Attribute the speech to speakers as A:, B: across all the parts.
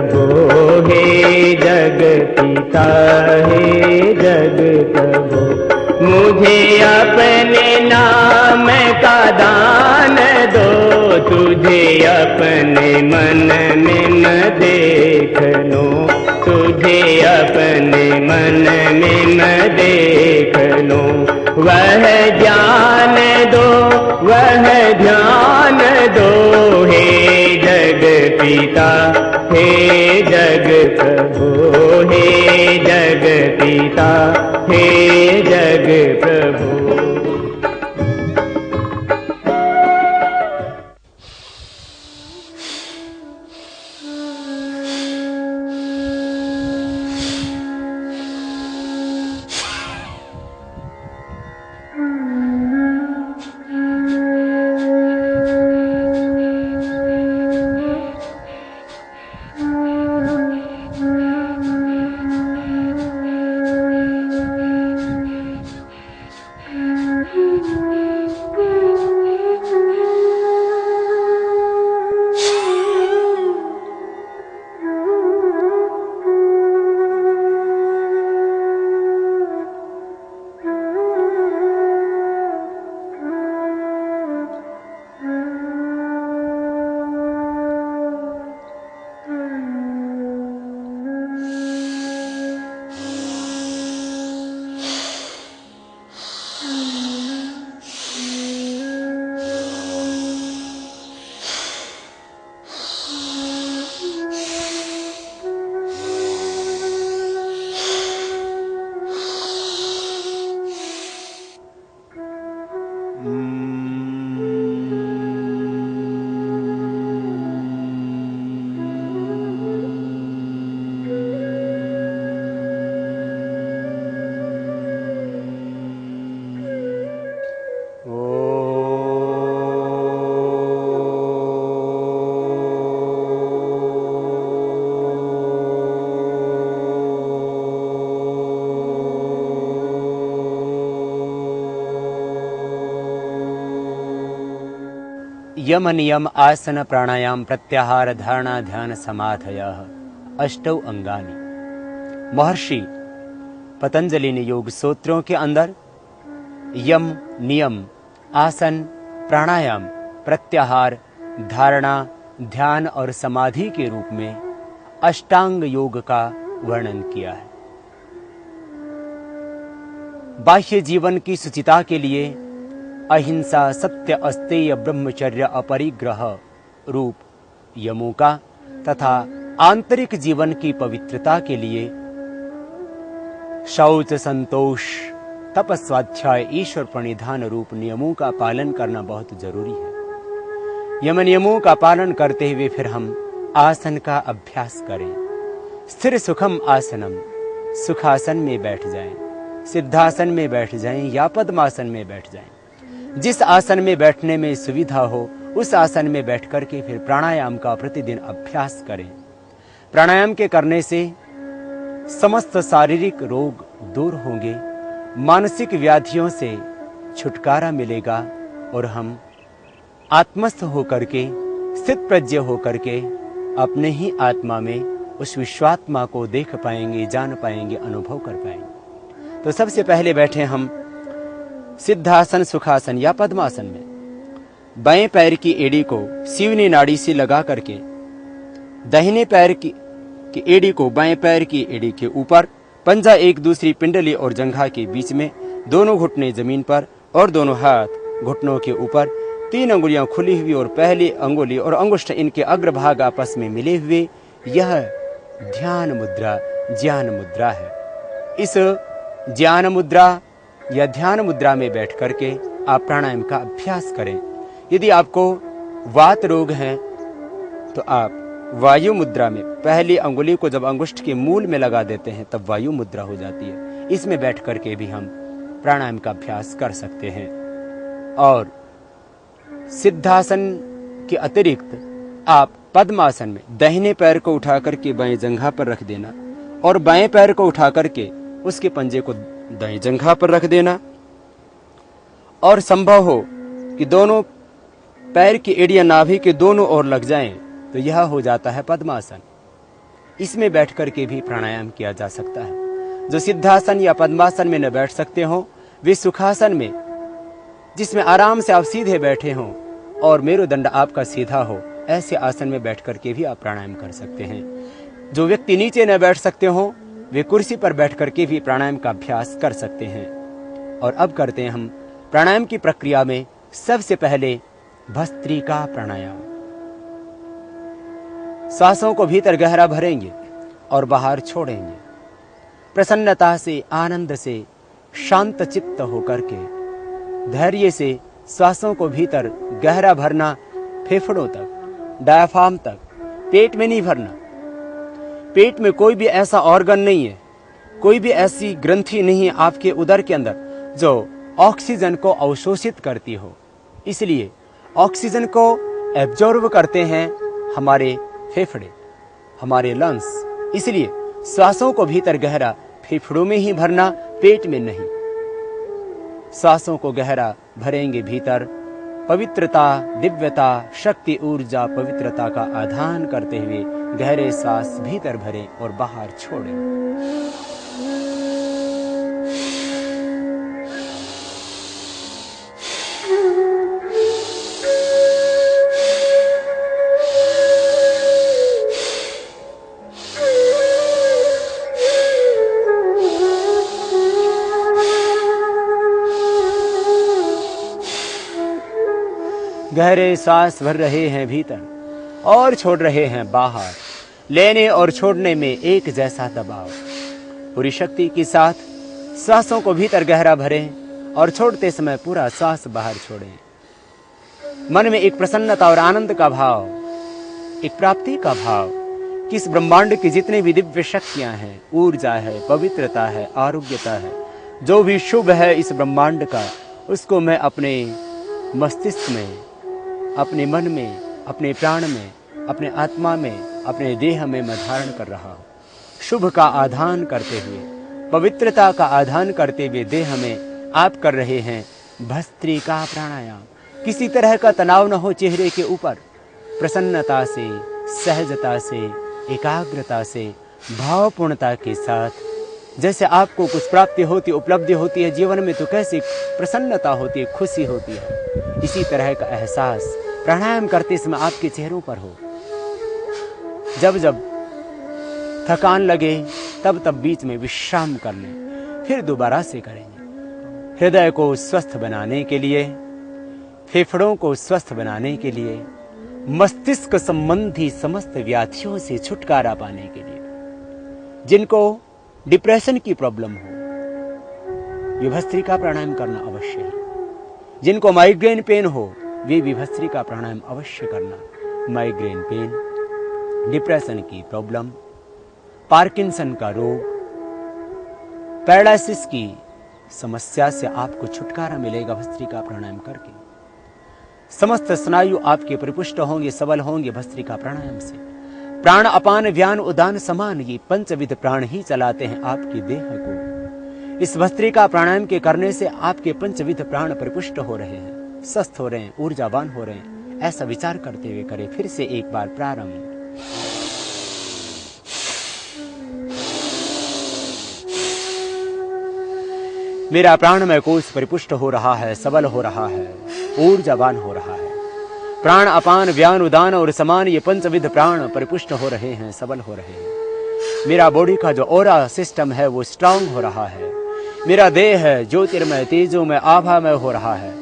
A: प्रभो हे जग पिता हे जग प्रभो, मुझे अपने नाम का दान दो, तुझे अपने मन में मैं देख लूं, तुझे अपने मन में मैं देख लूं। वह ज्ञान दो, वह ध्यान दो, हे जग पिता हे जग प्रभु, हे जग पिता हे जग प्रभु।
B: यम नियम आसन प्राणायाम प्रत्याहार धारणा ध्यान समाधयः अष्टौ अंगानि। महर्षि पतंजलि ने योग सूत्रों के अंदर यम नियम आसन प्राणायाम प्रत्याहार धारणा ध्यान और समाधि के रूप में अष्टांग योग का वर्णन किया है। बाह्य जीवन की सुचिता के लिए अहिंसा सत्य अस्तेय ब्रह्मचर्य अपरिग्रह रूप यमों का तथा आंतरिक जीवन की पवित्रता के लिए शौच संतोष तपस्वाध्याय ईश्वर प्रणिधान रूप नियमों का पालन करना बहुत जरूरी है। यम नियमों का पालन करते हुए फिर हम आसन का अभ्यास करें। स्थिर सुखम आसनम, सुखासन में बैठ जाएं, सिद्धासन में बैठ जाएं या पद्मासन में बैठ जाएं। जिस आसन में बैठने में सुविधा हो उस आसन में बैठ करके फिर प्राणायाम का प्रतिदिन अभ्यास करें। प्राणायाम के करने से समस्त शारीरिक रोग दूर होंगे, मानसिक व्याधियों से छुटकारा मिलेगा और हम आत्मस्थ होकर के स्थित प्रज्ञ होकर के अपने ही आत्मा में उस विश्वात्मा को देख पाएंगे, जान पाएंगे, अनुभव कर पाएंगे। तो सबसे पहले बैठे हम सिद्धासन सुखासन या पद्मासन में। बाएं पैर की एड़ी को सीवनी नाड़ी से लगा करके दाहिने पैर की एड़ी को बाएं पैर की एड़ी के ऊपर, पंजा एक दूसरी पिंडली और जंघा के बीच में, दोनों घुटने जमीन पर और दोनों हाथ घुटनों के ऊपर, 3 अंगुलियां खुली हुई और पहली अंगुली और अंगुष्ठ इनके अग्रभाग आपस में मिले हुए, यह ध्यान मुद्रा ज्ञान मुद्रा है। इस ज्ञान मुद्रा या ध्यान मुद्रा में बैठ करके आप प्राणायाम का अभ्यास करें। यदि आपको वात रोग है तो आप वायु मुद्रा में पहली अंगुली को जब अंगुष्ठ के मूल में लगा देते हैं तब वायु मुद्रा हो जाती है। इसमें बैठ करके भी हम प्राणायाम का अभ्यास कर सकते हैं। और सिद्धासन के अतिरिक्त आप पद्मासन में दाहिने पैर को उठा करके बाएं जंघा पर रख देना और बाएं पैर को उठा करके उसके पंजे को दाएं जंघा पर रख देना, और संभव हो कि दोनों पैर की एड़ियां नाभि के दोनों ओर लग जाएं तो यह हो जाता है पद्मासन। इसमें बैठ करके भी प्राणायाम किया जा सकता है। जो सिद्धासन या पद्मासन में न बैठ सकते हो, वे सुखासन में, जिसमें आराम से आप सीधे बैठे हो और मेरुदंड आपका सीधा हो, ऐसे आसन में बैठ करके भी आप प्राणायाम कर सकते हैं। जो व्यक्ति नीचे न बैठ सकते हो, वे कुर्सी पर बैठ करके भी प्राणायाम का अभ्यास कर सकते हैं। और अब करते हैं हम प्राणायाम की प्रक्रिया में सबसे पहले भस्त्रिका प्राणायाम। सांसों को भीतर गहरा भरेंगे और बाहर छोड़ेंगे। प्रसन्नता से, आनंद से, शांत चित्त होकर के धैर्य से सांसों को भीतर गहरा भरना, फेफड़ों तक, डायफ्राम तक, पेट में नहीं भरना। पेट में कोई भी ऐसा ऑर्गन नहीं है, कोई भी ऐसी ग्रंथि नहीं है आपके उदर के अंदर जो ऑक्सीजन को अवशोषित करती हो। इसलिए ऑक्सीजन को एब्जॉर्ब करते हैं हमारे फेफड़े, हमारे लंग्स। इसलिए सांसों को भीतर गहरा फेफड़ों में ही भरना, पेट में नहीं। सांसों को गहरा भरेंगे भीतर, पवित्रता, दिव्यता, शक्ति, ऊर्जा, पवित्रता का आधान करते हुए गहरे सांस भीतर भरें और बाहर छोड़ें। गहरे सांस भर रहे हैं भीतर और छोड़ रहे हैं बाहर। लेने और छोड़ने में एक जैसा दबाव। पूरी शक्ति के साथ सांसों को भीतर गहरा भरें और छोड़ते समय पूरा सांस बाहर छोड़ें। मन में एक प्रसन्नता और आनंद का भाव, एक प्राप्ति का भाव कि इस ब्रह्मांड की जितनी भी दिव्य शक्तियां हैं, ऊर्जा है, पवित्रता है, आरोग्यता है, जो भी शुभ है इस ब्रह्मांड का, उसको मैं अपने मस्तिष्क में, अपने मन में, अपने प्राण में, अपने आत्मा में, अपने देह में मैं धारण कर रहा हूँ। शुभ का आधान करते हुए, पवित्रता का आधान करते हुए देह में आप कर रहे हैं भस्त्रिका प्राणायाम। किसी तरह का तनाव न हो चेहरे के ऊपर। प्रसन्नता से, सहजता से, एकाग्रता से, भावपूर्णता के साथ। जैसे आपको कुछ प्राप्ति होती, उपलब्धि होती है जीवन में, तो कैसी प्रसन्नता होती है, खुशी होती है, इसी तरह का एहसास प्राणायाम करते समय आपके चेहरों पर हो। जब जब थकान लगे तब तब बीच में विश्राम कर लें, फिर दोबारा से करेंगे। हृदय को स्वस्थ बनाने के लिए, फेफड़ों को स्वस्थ बनाने के लिए, मस्तिष्क संबंधी समस्त व्याधियों से छुटकारा पाने के लिए, जिनको डिप्रेशन की प्रॉब्लम हो, वे भस्त्रिका प्राणायाम करना अवश्य है। जिनको माइग्रेन पेन हो, वे भी भस्त्रिका प्राणायाम अवश्य करना। माइग्रेन पेन, डिप्रेशन की प्रॉब्लम, पार्किंसन का रोग, पैरालिसिस की समस्या से आपको छुटकारा मिलेगा भस्त्रिका प्राणायाम करके। समस्त स्नायु आपके परिपुष्ट होंगे, सबल होंगे भस्त्रिका प्राणायाम से। प्राण, अपान, व्यान, उदान, समान, ये पंचविध प्राण ही चलाते हैं आपके देह को। इस भस्त्रिका प्राणायाम के करने से आपके पंचविध प्राण परिपुष्ट हो रहे हैं, स्वस्थ हो रहे हैं, ऊर्जावान हो रहे हैं। ऐसा विचार करते हुए करें। फिर से एक बार प्रारंभ। मेरा प्राणमय कोश परिपुष्ट हो रहा है, सबल हो रहा है, ऊर्जावान हो रहा है। प्राण, अपान, व्यान, उदान और समान, ये पंचविध प्राण परिपुष्ट हो रहे हैं, सबल हो रहे हैं। मेरा बॉडी का जो ऑरा सिस्टम है वो स्ट्रांग हो रहा है। मेरा देह है ज्योतिर्मय, तेजोमय, आभामय हो रहा है।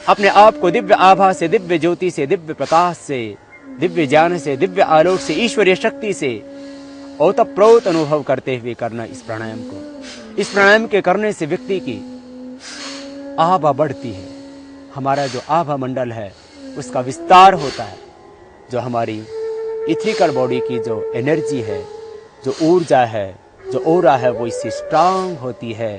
B: अपने आप को दिव्य आभा से, दिव्य ज्योति से, दिव्य प्रकाश से, दिव्य ज्ञान से, दिव्य आलोक से, ईश्वरीय शक्ति से ओतप्रोत अनुभव करते हुए करना इस प्राणायाम को। इस प्राणायाम के करने से व्यक्ति की आभा बढ़ती है। हमारा जो आभा मंडल है उसका विस्तार होता है। जो हमारी इथिकल बॉडी की जो एनर्जी है, जो ऊर्जा है, जो ओरा है, वो इससे स्ट्रांग होती है।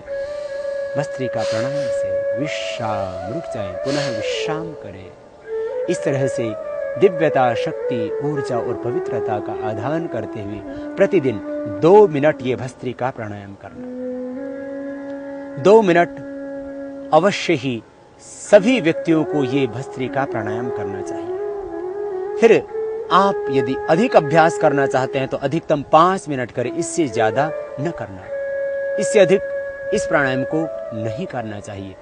B: भस्त्रिका प्राणायाम से विश्राम, रुक जाएं, पुनः विश्राम करें। इस तरह से दिव्यता, शक्ति, ऊर्जा और पवित्रता का आधान करते हुए प्रतिदिन 2 मिनट ये भस्त्रिका प्राणायाम करना। 2 मिनट अवश्य ही सभी व्यक्तियों को ये भस्त्रिका प्राणायाम करना चाहिए। फिर आप यदि अधिक अभ्यास करना चाहते हैं तो अधिकतम 5 मिनट करें, इससे ज्यादा न करना, इससे अधिक इस प्राणायाम को नहीं करना चाहिए।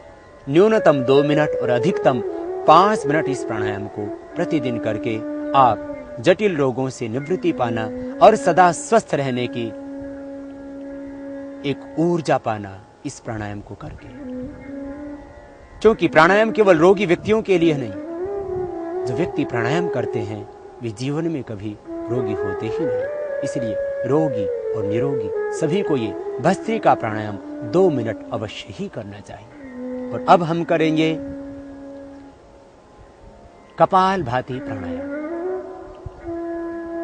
B: न्यूनतम 2 मिनट और अधिकतम 5 मिनट इस प्राणायाम को प्रतिदिन करके आप जटिल रोगों से निवृत्ति पाना और सदा स्वस्थ रहने की एक ऊर्जा पाना इस प्राणायाम को करके। क्योंकि प्राणायाम केवल रोगी व्यक्तियों के लिए नहीं, जो व्यक्ति प्राणायाम करते हैं वे जीवन में कभी रोगी होते ही नहीं। इसलिए रोगी और निरोगी सभी को ये भस्त्रिका प्राणायाम 2 मिनट अवश्य ही करना चाहिए। और अब हम करेंगे कपालभाति प्राणायाम।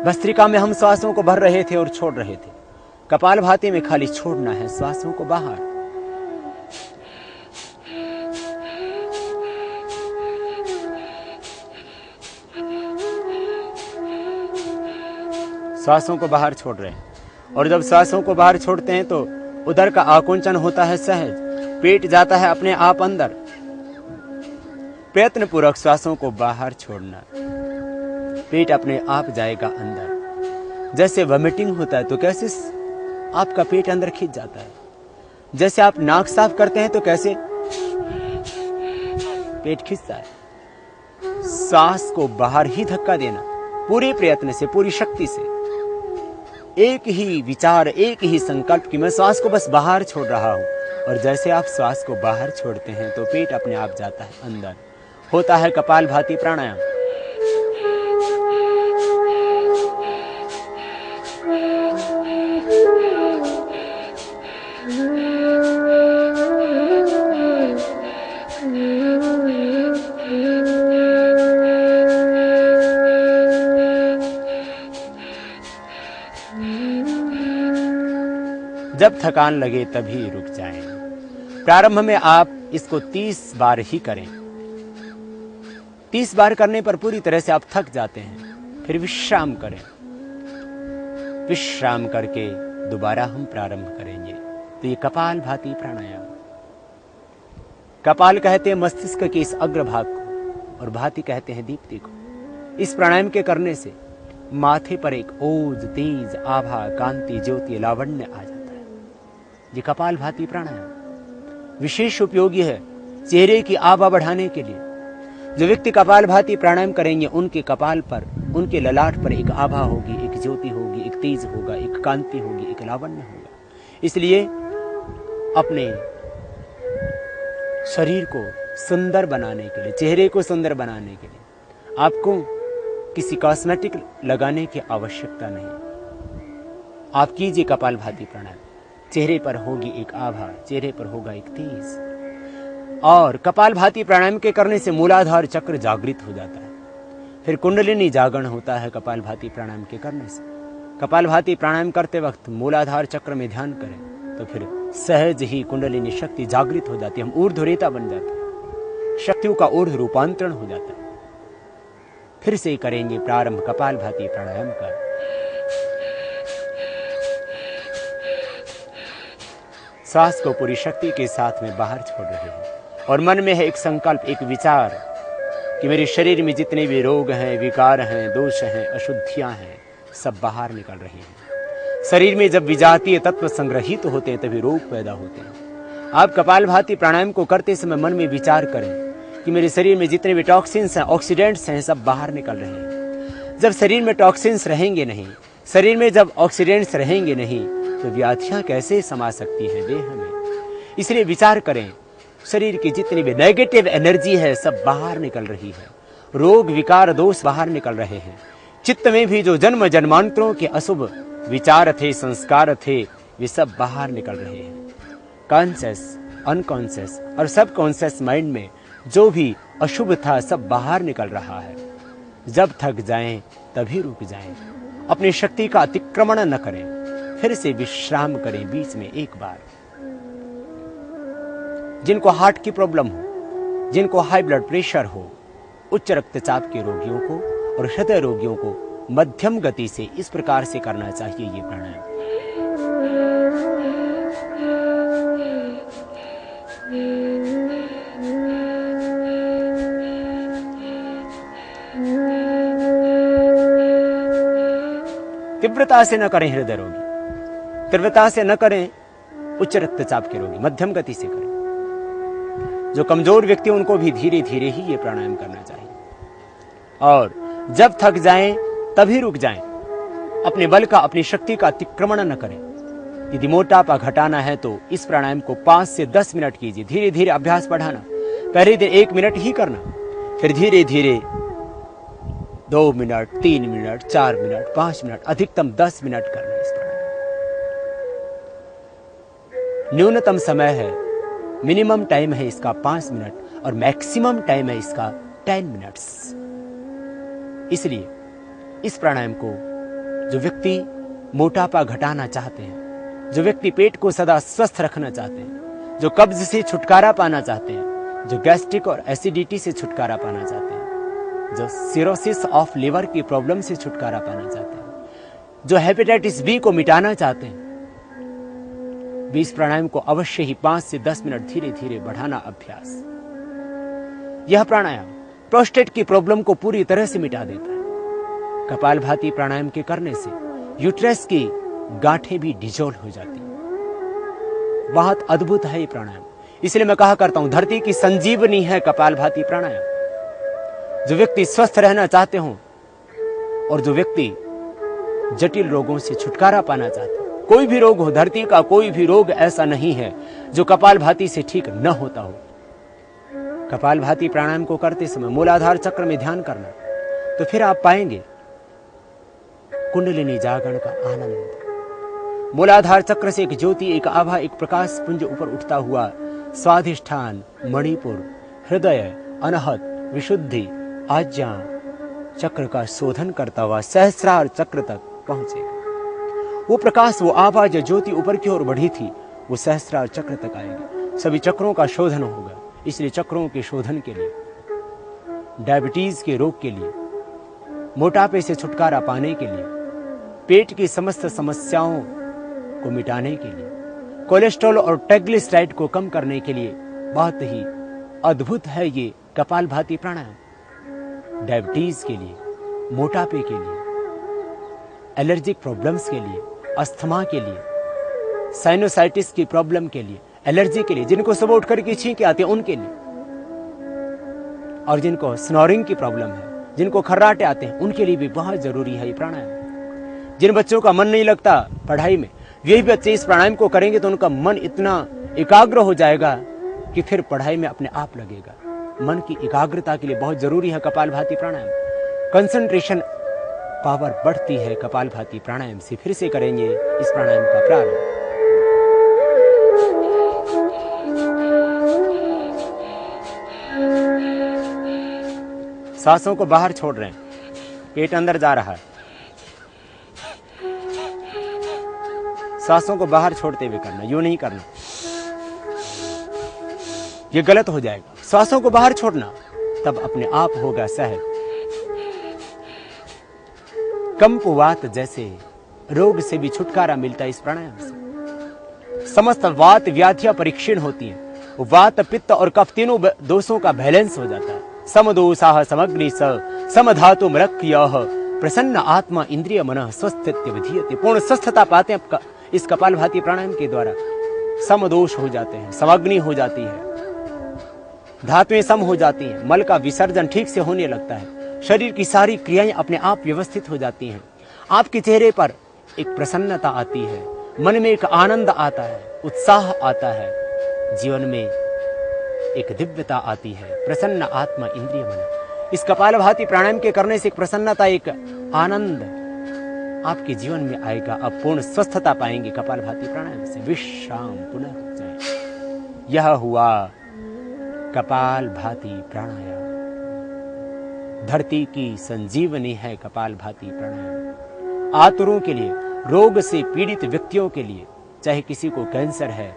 B: भस्त्रिका में हम श्वासों को भर रहे थे और छोड़ रहे थे। कपालभाति में खाली छोड़ना है श्वासों को बाहर। श्वासों को बाहर छोड़ रहे हैं। और जब श्वासों को बाहर छोड़ते हैं तो उदर का आकुंचन होता है सहज, पेट जाता है अपने आप अंदर। प्रयत्न पूर्वक श्वासों को बाहर छोड़ना, पेट अपने आप जाएगा अंदर। जैसे वॉमिटिंग होता है तो कैसे आपका पेट अंदर खींच जाता है, जैसे आप नाक साफ करते हैं तो कैसे पेट खींचता है। सांस को बाहर ही धक्का देना, पूरे प्रयत्न से, पूरी शक्ति से। एक ही विचार, एक ही संकल्प कि मैं श्वास को बस बाहर छोड़ रहा हूं। और जैसे आप श्वास को बाहर छोड़ते हैं तो पेट अपने आप जाता है अंदर। होता है कपालभाति प्राणायाम। जब थकान लगे तभी रुक जाएं। प्रारंभ में आप इसको 30 बार ही करें। 30 बार करने पर पूरी तरह से आप थक जाते हैं, फिर विश्राम करें। विश्राम करके दोबारा हम प्रारंभ करेंगे। तो ये कपालभाति प्राणायाम। कपाल कहते हैं मस्तिष्क के इस अग्रभाग को और भाति कहते हैं दीप्ति को। इस प्राणायाम के करने से माथे पर एक ओज, तेज, आभा, कांति, ज्योति, लावण्य आ जाता है। ये कपालभाति प्राणायाम विशेष उपयोगी है चेहरे की आभा बढ़ाने के लिए। जो व्यक्ति कपालभाति प्राणायाम करेंगे उनके कपाल पर, उनके ललाट पर एक आभा होगी, एक ज्योति होगी, एक तेज होगा, एक कांति होगी, एक लावण्य होगा। इसलिए अपने शरीर को सुंदर बनाने के लिए, चेहरे को सुंदर बनाने के लिए आपको किसी कॉस्मेटिक लगाने की आवश्यकता नहीं। आप कीजिए कपालभाति प्राणायाम। चेहरे पर होगी एक आभा, चेहरे पर होगा एक तेज। और कपालभाति प्राणायाम के करने से मूलाधार चक्र जागृत हो जाता है। फिर कुंडलिनी जागरण होता है कपालभाति प्राणायाम के करने से। कपालभाति प्राणायाम करते वक्त मूलाधार चक्र में ध्यान करें तो फिर सहज ही कुंडलिनी शक्ति जागृत हो जाती है। हम ऊर्ध्वरेता बन जाते हैं, शक्तियों का ऊर्ध्व रूपांतरण हो जाता है। फिर से करेंगे प्रारंभ कपालभाति प्राणायाम कर। श्वास को पूरी शक्ति के साथ में बाहर छोड़ रहे हैं और मन में है एक संकल्प, एक विचार कि मेरे शरीर में जितने भी रोग हैं, विकार हैं, दोष हैं, अशुद्धियां हैं, सब बाहर निकल रही हैं। शरीर में जब विजातीय तत्व संग्रहित होते हैं तभी रोग पैदा होते हैं। आप कपालभाति प्राणायाम को करते समय मन में विचार करें कि मेरे शरीर में जितने भी टॉक्सिन्स हैं, ऑक्सीडेंट्स हैं, सब बाहर निकल रहे हैं। जब शरीर में टॉक्सिन्स रहेंगे नहीं, शरीर में जब ऑक्सीडेंट्स रहेंगे नहीं तो व्याधियां कैसे समा सकती हैं देह में। इसलिए विचार करें, शरीर की जितनी भी नेगेटिव एनर्जी है सब बाहर निकल रही है। रोग, विकार, दोष बाहर निकल रहे हैं। चित्त में भी जो जन्म जन्मांतरों के अशुभ विचार थे, संस्कार थे, वे सब बाहर निकल रहे हैं। कॉन्शियस, अनकॉन्शियस और सब कॉन्शियस माइंड में जो भी अशुभ था सब बाहर निकल रहा है। जब थक जाएं तभी रुक जाएं। अपनी शक्ति का अतिक्रमण न करें, फिर से विश्राम करें बीच में एक बार। जिनको हार्ट की प्रॉब्लम हो, जिनको हाई ब्लड प्रेशर हो, उच्च रक्तचाप के रोगियों को और हृदय रोगियों को मध्यम गति से इस प्रकार से करना चाहिए ये प्राणायाम। तीव्रता से न करें हृदय रोगी, तीव्रता से न करें उच्च रक्तचाप के रोगी, मध्यम गति से करें। जो कमजोर व्यक्ति उनको भी धीरे धीरे ही ये प्राणायाम करना चाहिए। और जब थक जाएं तभी रुक जाएं। अपने बल का, अपनी शक्ति का अतिक्रमण न करें। यदि मोटापा घटाना है तो इस प्राणायाम को 5 से 10 मिनट कीजिए। धीरे धीरे अभ्यास बढ़ाना। पहले दिन 1 मिनट ही करना, फिर धीरे धीरे 2 मिनट, 3 मिनट, 4 मिनट, 5 मिनट, अधिकतम 10 मिनट करना इस प्राणायाम। न्यूनतम समय है, मिनिमम टाइम है इसका 5 मिनट और मैक्सिमम टाइम है इसका 10 मिनट्स। इसलिए इस प्राणायाम को जो व्यक्ति मोटापा घटाना चाहते हैं, जो व्यक्ति पेट को सदा स्वस्थ रखना चाहते हैं, जो कब्ज से छुटकारा पाना चाहते हैं, जो गैस्ट्रिक और एसिडिटी से छुटकारा पाना चाहते हैं, जो सिरोसिस ऑफ लिवर की प्रॉब्लम से छुटकारा पाना चाहते हैं, जो हेपेटाइटिस बी को मिटाना चाहते हैं, भी इस प्राणायाम को अवश्य ही 5 से 10 मिनट धीरे धीरे बढ़ाना अभ्यास। यह प्राणायाम प्रोस्टेट की प्रॉब्लम को पूरी तरह से मिटा देता है। कपालभाति प्राणायाम के करने से यूट्रस की गांठें भी डिजोल्व हो जाती हैं। बहुत अद्भुत है ये प्राणायाम। इसलिए मैं कहा करता हूं, धरती की संजीवनी है कपालभाति प्राणायाम। जो व्यक्ति स्वस्थ रहना चाहते हो और जो व्यक्ति जटिल रोगों से छुटकारा पाना चाहते हो, कोई भी रोग हो, धरती का कोई भी रोग ऐसा नहीं है जो कपालभाति से ठीक न होता हो। कपालभाति प्राणायाम को करते समय मूलाधार चक्र में ध्यान करना, तो फिर आप पाएंगे कुंडलिनी जागरण का आनंद। मूलाधार चक्र से एक ज्योति, एक आभा, एक प्रकाश पुंज ऊपर उठता हुआ स्वाधिष्ठान, मणिपुर, हृदय, अनहत, विशुद्धि, आज्ञा चक्र का शोधन करता हुआ सहस्रार चक्र तक पहुंचेगा। वो प्रकाश, वो आभा जो ज्योति ऊपर की ओर बढ़ी थी, वो सहस्रार चक्र तक आएगी। सभी चक्रों का शोधन होगा। इसलिए चक्रों के शोधन के लिए, डायबिटीज के रोग के लिए, मोटापे से छुटकारा पाने के लिए, पेट की समस्त समस्याओं को मिटाने के लिए, कोलेस्ट्रॉल और ट्राइग्लिसराइड को कम करने के लिए बहुत ही अद्भुत है ये कपालभाति प्राणायाम। डायबिटीज के लिए, मोटापे के लिए, एलर्जिक प्रॉब्लम्स के लिए, अस्थमा के लिए, साइनोसाइटिस की प्रॉब्लम के लिए, एलर्जी के लिए, जिनको सुबह उठ करके छींके आते हैं उनके लिए, और जिनको स्नोरिंग की प्रॉब्लम है, जिनको खर्राटे आते हैं, उनके लिए भी बहुत जरूरी है ये प्राणायाम। जिन बच्चों का मन नहीं लगता पढ़ाई में, यही बच्चे इस प्राणायाम को करेंगे तो उनका मन इतना एकाग्र हो जाएगा कि फिर पढ़ाई में अपने आप लगेगा। मन की एकाग्रता के लिए बहुत जरूरी है कपालभाति प्राणायाम। कंसंट्रेशन पावर बढ़ती है कपालभाति प्राणायाम से। फिर से करेंगे इस प्राणायाम का प्रारंभ। सांसों को बाहर छोड़ रहे हैं, पेट अंदर जा रहा है। सांसों को बाहर छोड़ते हुए करना, यूं नहीं करना, ये गलत हो जाएगा। सांसों को बाहर छोड़ना, तब अपने आप होगा सहज। कंपवात जैसे रोग से भी छुटकारा मिलता है इस प्राणायाम से। समस्त वात व्याधियां परीक्षण होती हैं। वात, पित्त और कफ तीनों दोषों का बैलेंस हो जाता है। समदोषाः समग्नि समधातु मरक्यः प्रसन्न आत्मा इंद्रिय मनः स्वस्थित्य विधीयते। पूर्ण स्वस्थता पाते हैं इस कपालभाति प्राणायाम के द्वारा। समदोष हो जाते हैं, समग्नि हो जाती है, धातुएं सम हो जाती हैं, मल का विसर्जन ठीक से होने लगता है, शरीर की सारी क्रियाएं अपने आप व्यवस्थित हो जाती हैं। आपके चेहरे पर एक प्रसन्नता आती है, मन में एक आनंद आता है, उत्साह आता है, जीवन में एक दिव्यता आती है। प्रसन्न आत्मा इंद्रिय मन। इस कपालभाति प्राणायाम के करने से एक प्रसन्नता, एक आनंद आपके जीवन में आएगा। आप पूर्ण स्वस्थता पाएंगे कपालभाति प्राणायाम से। विश्राम पुनः हो जाए। यह हुआ कपालभाति प्राणायाम। धरती की संजीवनी है कपालभाति प्राणायाम। आतुरों के लिए, रोग से पीड़ित व्यक्तियों के लिए, चाहे किसी को कैंसर है,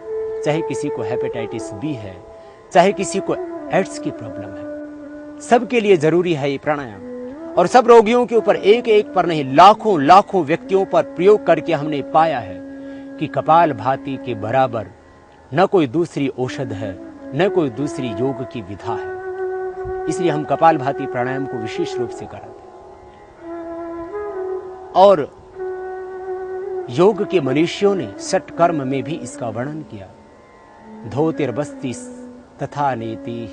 B: चाहे किसी को हेपेटाइटिस बी है, चाहे किसी को एड्स की प्रॉब्लम है, सबके लिए जरूरी है ये प्राणायाम। और सब रोगियों के ऊपर एक एक पर नहीं, लाखों लाखों व्यक्तियों पर प्रयोग करके हमने पाया है कि कपालभाति के बराबर न कोई दूसरी औषध है, न कोई दूसरी योग की विधा है। इसलिए हम कपालभाति प्राणायाम को विशेष रूप से कराते हैं। और योग के मनुष्यों ने षटकर्म में भी इसका वर्णन किया। धोतिर्बस्ति तथा नेति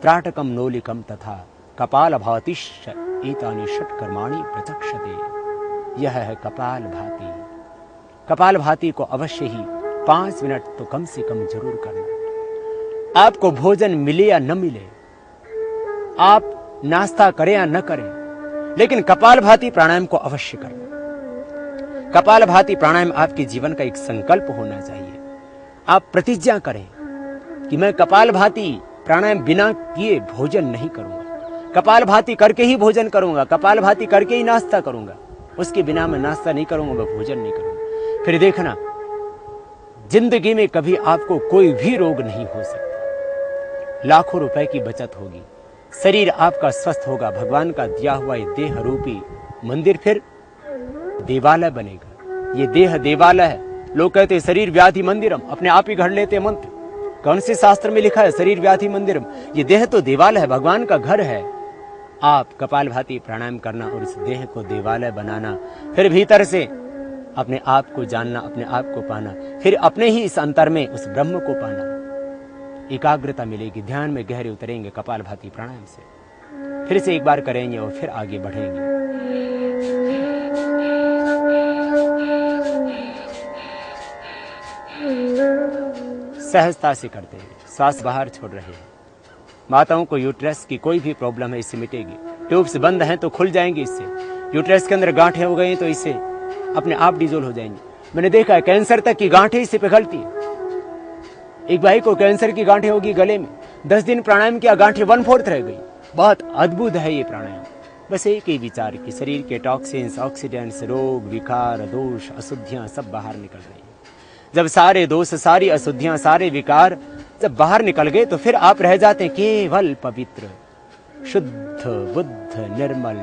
B: त्राटकम नोलिकम तथा कपाल भातिश्च एतानि षटकर्माणि प्रचक्षते। यह है कपाल भाति। कपाल भाति को अवश्य ही 5 मिनट तो कम से कम जरूर करना। आपको भोजन मिले या न मिले, आप नाश्ता करें या न करें, लेकिन कपाल भाति प्राणायाम को अवश्य करना। कपाल भाति प्राणायाम आपके जीवन का एक संकल्प होना चाहिए। आप प्रतिज्ञा करें कि मैं कपाल भाति प्राणायाम बिना किए भोजन नहीं करूंगा, कपाल भाति करके ही भोजन करूंगा, कपाल भाति करके ही नाश्ता करूंगा, उसके बिना मैं नाश्ता नहीं करूंगा, मैं भोजन नहीं करूंगा। फिर देखना, जिंदगी में कभी आपको कोई भी रोग नहीं हो सकता। लाखों रुपए की बचत होगी, शरीर आपका स्वस्थ होगा, भगवान का दिया हुआ ये देह रूपी मंदिर फिर देवालय बनेगा। ये देह देवालय है। लोग कहते हैं शरीर व्याधि मंदिरम, अपने आप ही घड़ लेते मंत्र। कौन से शास्त्र में लिखा है शरीर व्याधि मंदिरम? ये देह तो देवालय है, भगवान का घर है। आप कपाल भाति प्राणायाम करना और इस देह को देवालय बनाना, फिर भीतर से अपने आप को जानना, अपने आप को पाना, फिर अपने ही इस अंतर में उस ब्रह्म को पाना। एकाग्रता मिलेगी, ध्यान में गहरे उतरेंगे कपाल भाति प्राणायाम से। फिर से एक बार करेंगे और फिर आगे बढ़ेंगे। सहजता से करते हैं, श्वास बाहर छोड़ रहे हैं। माताओं को यूट्रस की कोई भी प्रॉब्लम है इससे मिटेगी। ट्यूब्स बंद हैं तो खुल जाएंगी इससे। यूट्रस के अंदर गांठें हो गई तो इससे अपने आप डिजोल्व हो जाएंगी। मैंने देखा है कैंसर तक की गांठें इससे पिघलती है। एक भाई को कैंसर की गांठें होगी गले में, 10 दिन प्राणायाम किया, गांठें 1/4 रह गई। बहुत अद्भुत है ये प्राणायाम। बस एक ही विचार कि शरीर के टॉक्सिन्स, ऑक्सीडेंट्स, रोग, विकार, दोष, अशुद्धियां सब बाहर निकल रही है। जब सारे दोष, सारी अशुद्धियां, सारे विकार जब बाहर निकल गए तो फिर आप रह जाते हैं केवल पवित्र, शुद्ध, बुद्ध, निर्मल,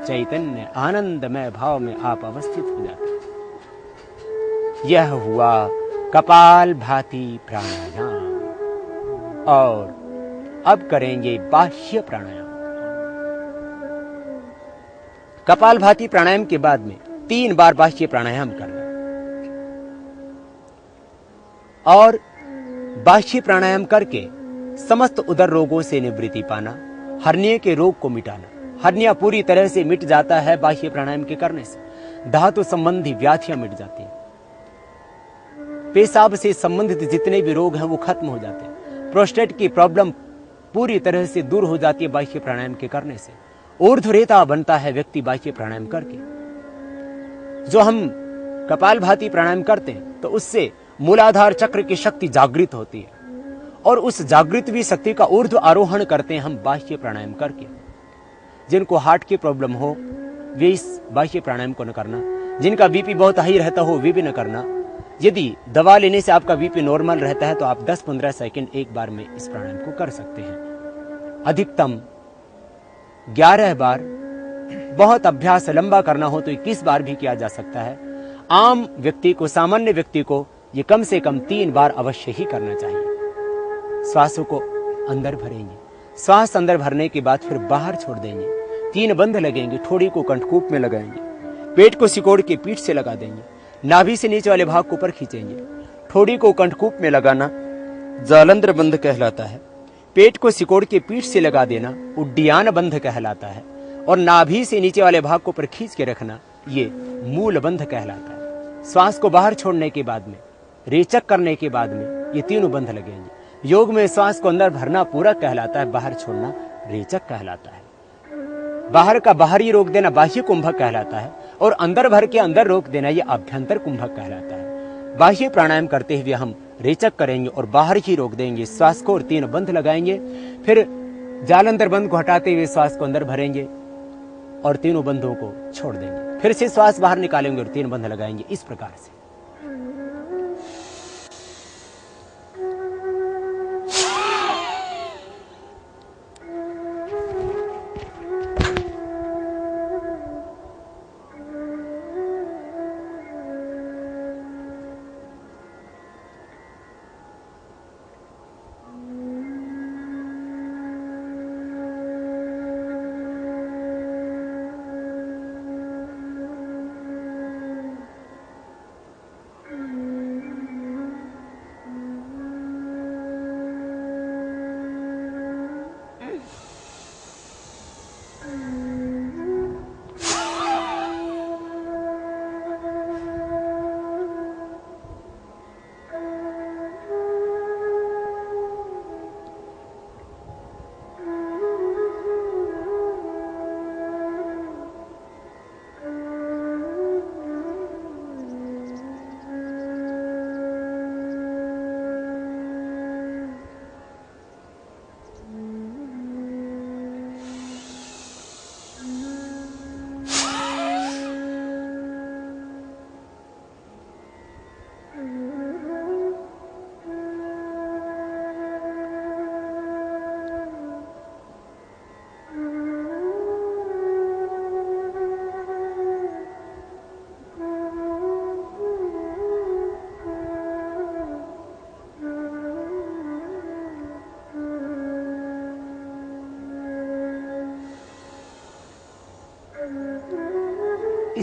B: चैतन्य, आनंदमय भाव में आप अवस्थित हो जाते हैं। यह हुआ कपाल भाति प्राणायाम। और अब करेंगे बाह्य प्राणायाम। कपाल भाति प्राणायाम के बाद में 3 बार बाह्य प्राणायाम करना और बाह्य प्राणायाम करके समस्त उदर रोगों से निवृत्ति पाना, हर्निया के रोग को मिटाना। हर्निया पूरी तरह से मिट जाता है बाह्य प्राणायाम के करने से। धातु संबंधी व्याधियां मिट जाती हैं। पेशाब से संबंधित जितने भी रोग हैं वो खत्म हो जाते हैं। प्रोस्टेट की प्रॉब्लम पूरी तरह से दूर हो जाती है बाह्य प्राणायाम के करने से। ऊर्ध्वरेता बनता है व्यक्ति बाह्य प्राणायाम करके। जो हम कपाल भाति प्राणायाम करते हैं तो उससे मूलाधार चक्र की शक्ति जागृत होती है और उस जागृत भी शक्ति का ऊर्ध्व आरोहण करते हैं हम बाह्य प्राणायाम करके। जिनको हार्ट की प्रॉब्लम हो वे इस बाह्य प्राणायाम को न करना, जिनका बीपी बहुत हाई रहता हो वे भी न करना। यदि दवा लेने से आपका बीपी नॉर्मल रहता है तो आप 10-15 सेकंड एक बार में इस प्राणायाम को कर सकते हैं। अधिकतम 11 बार, बहुत अभ्यास लंबा करना हो तो 21 बार भी किया जा सकता है। आम व्यक्ति को, सामान्य व्यक्ति को ये कम से कम 3 बार अवश्य ही करना चाहिए। श्वासों को अंदर भरेंगे, श्वास अंदर भरने के बाद फिर बाहर छोड़ देंगे। 3 बंध लगेंगे, ठोड़ी को कंठकूप में लगाएंगे, पेट को सिकोड़ के पीठ से लगा देंगे, नाभि से नीचे वाले भाग को ऊपर खींचेंगे। ठोड़ी को कंठकूप में लगाना जालंधर बंध कहलाता है। पेट को सिकोड़ के पीठ से लगा देना उड्डयन बंध कहलाता है। और नाभि से नीचे वाले भाग को ऊपर खींच के रखना ये मूल बंध कहलाता है। श्वास को बाहर छोड़ने के बाद में, रेचक करने के बाद में ये 3 बंध लगेंगे। योग में श्वास को अंदर भरना पूरक कहलाता है, बाहर छोड़ना रेचक कहलाता है। बाहर का बाहरी रोक देना बाह्य कुंभक कहलाता है और अंदर भर के अंदर रोक देना ये आभ्यंतर कुंभक कहलाता है। बाह्य प्राणायाम करते हुए हम रेचक करेंगे और बाहर ही रोक देंगे श्वास को और 3 बंध लगाएंगे। फिर जालंधर बंध को हटाते हुए श्वास को अंदर भरेंगे और 3 बंधों को छोड़ देंगे। फिर से श्वास बाहर निकालेंगे और 3 बंध लगाएंगे। इस प्रकार से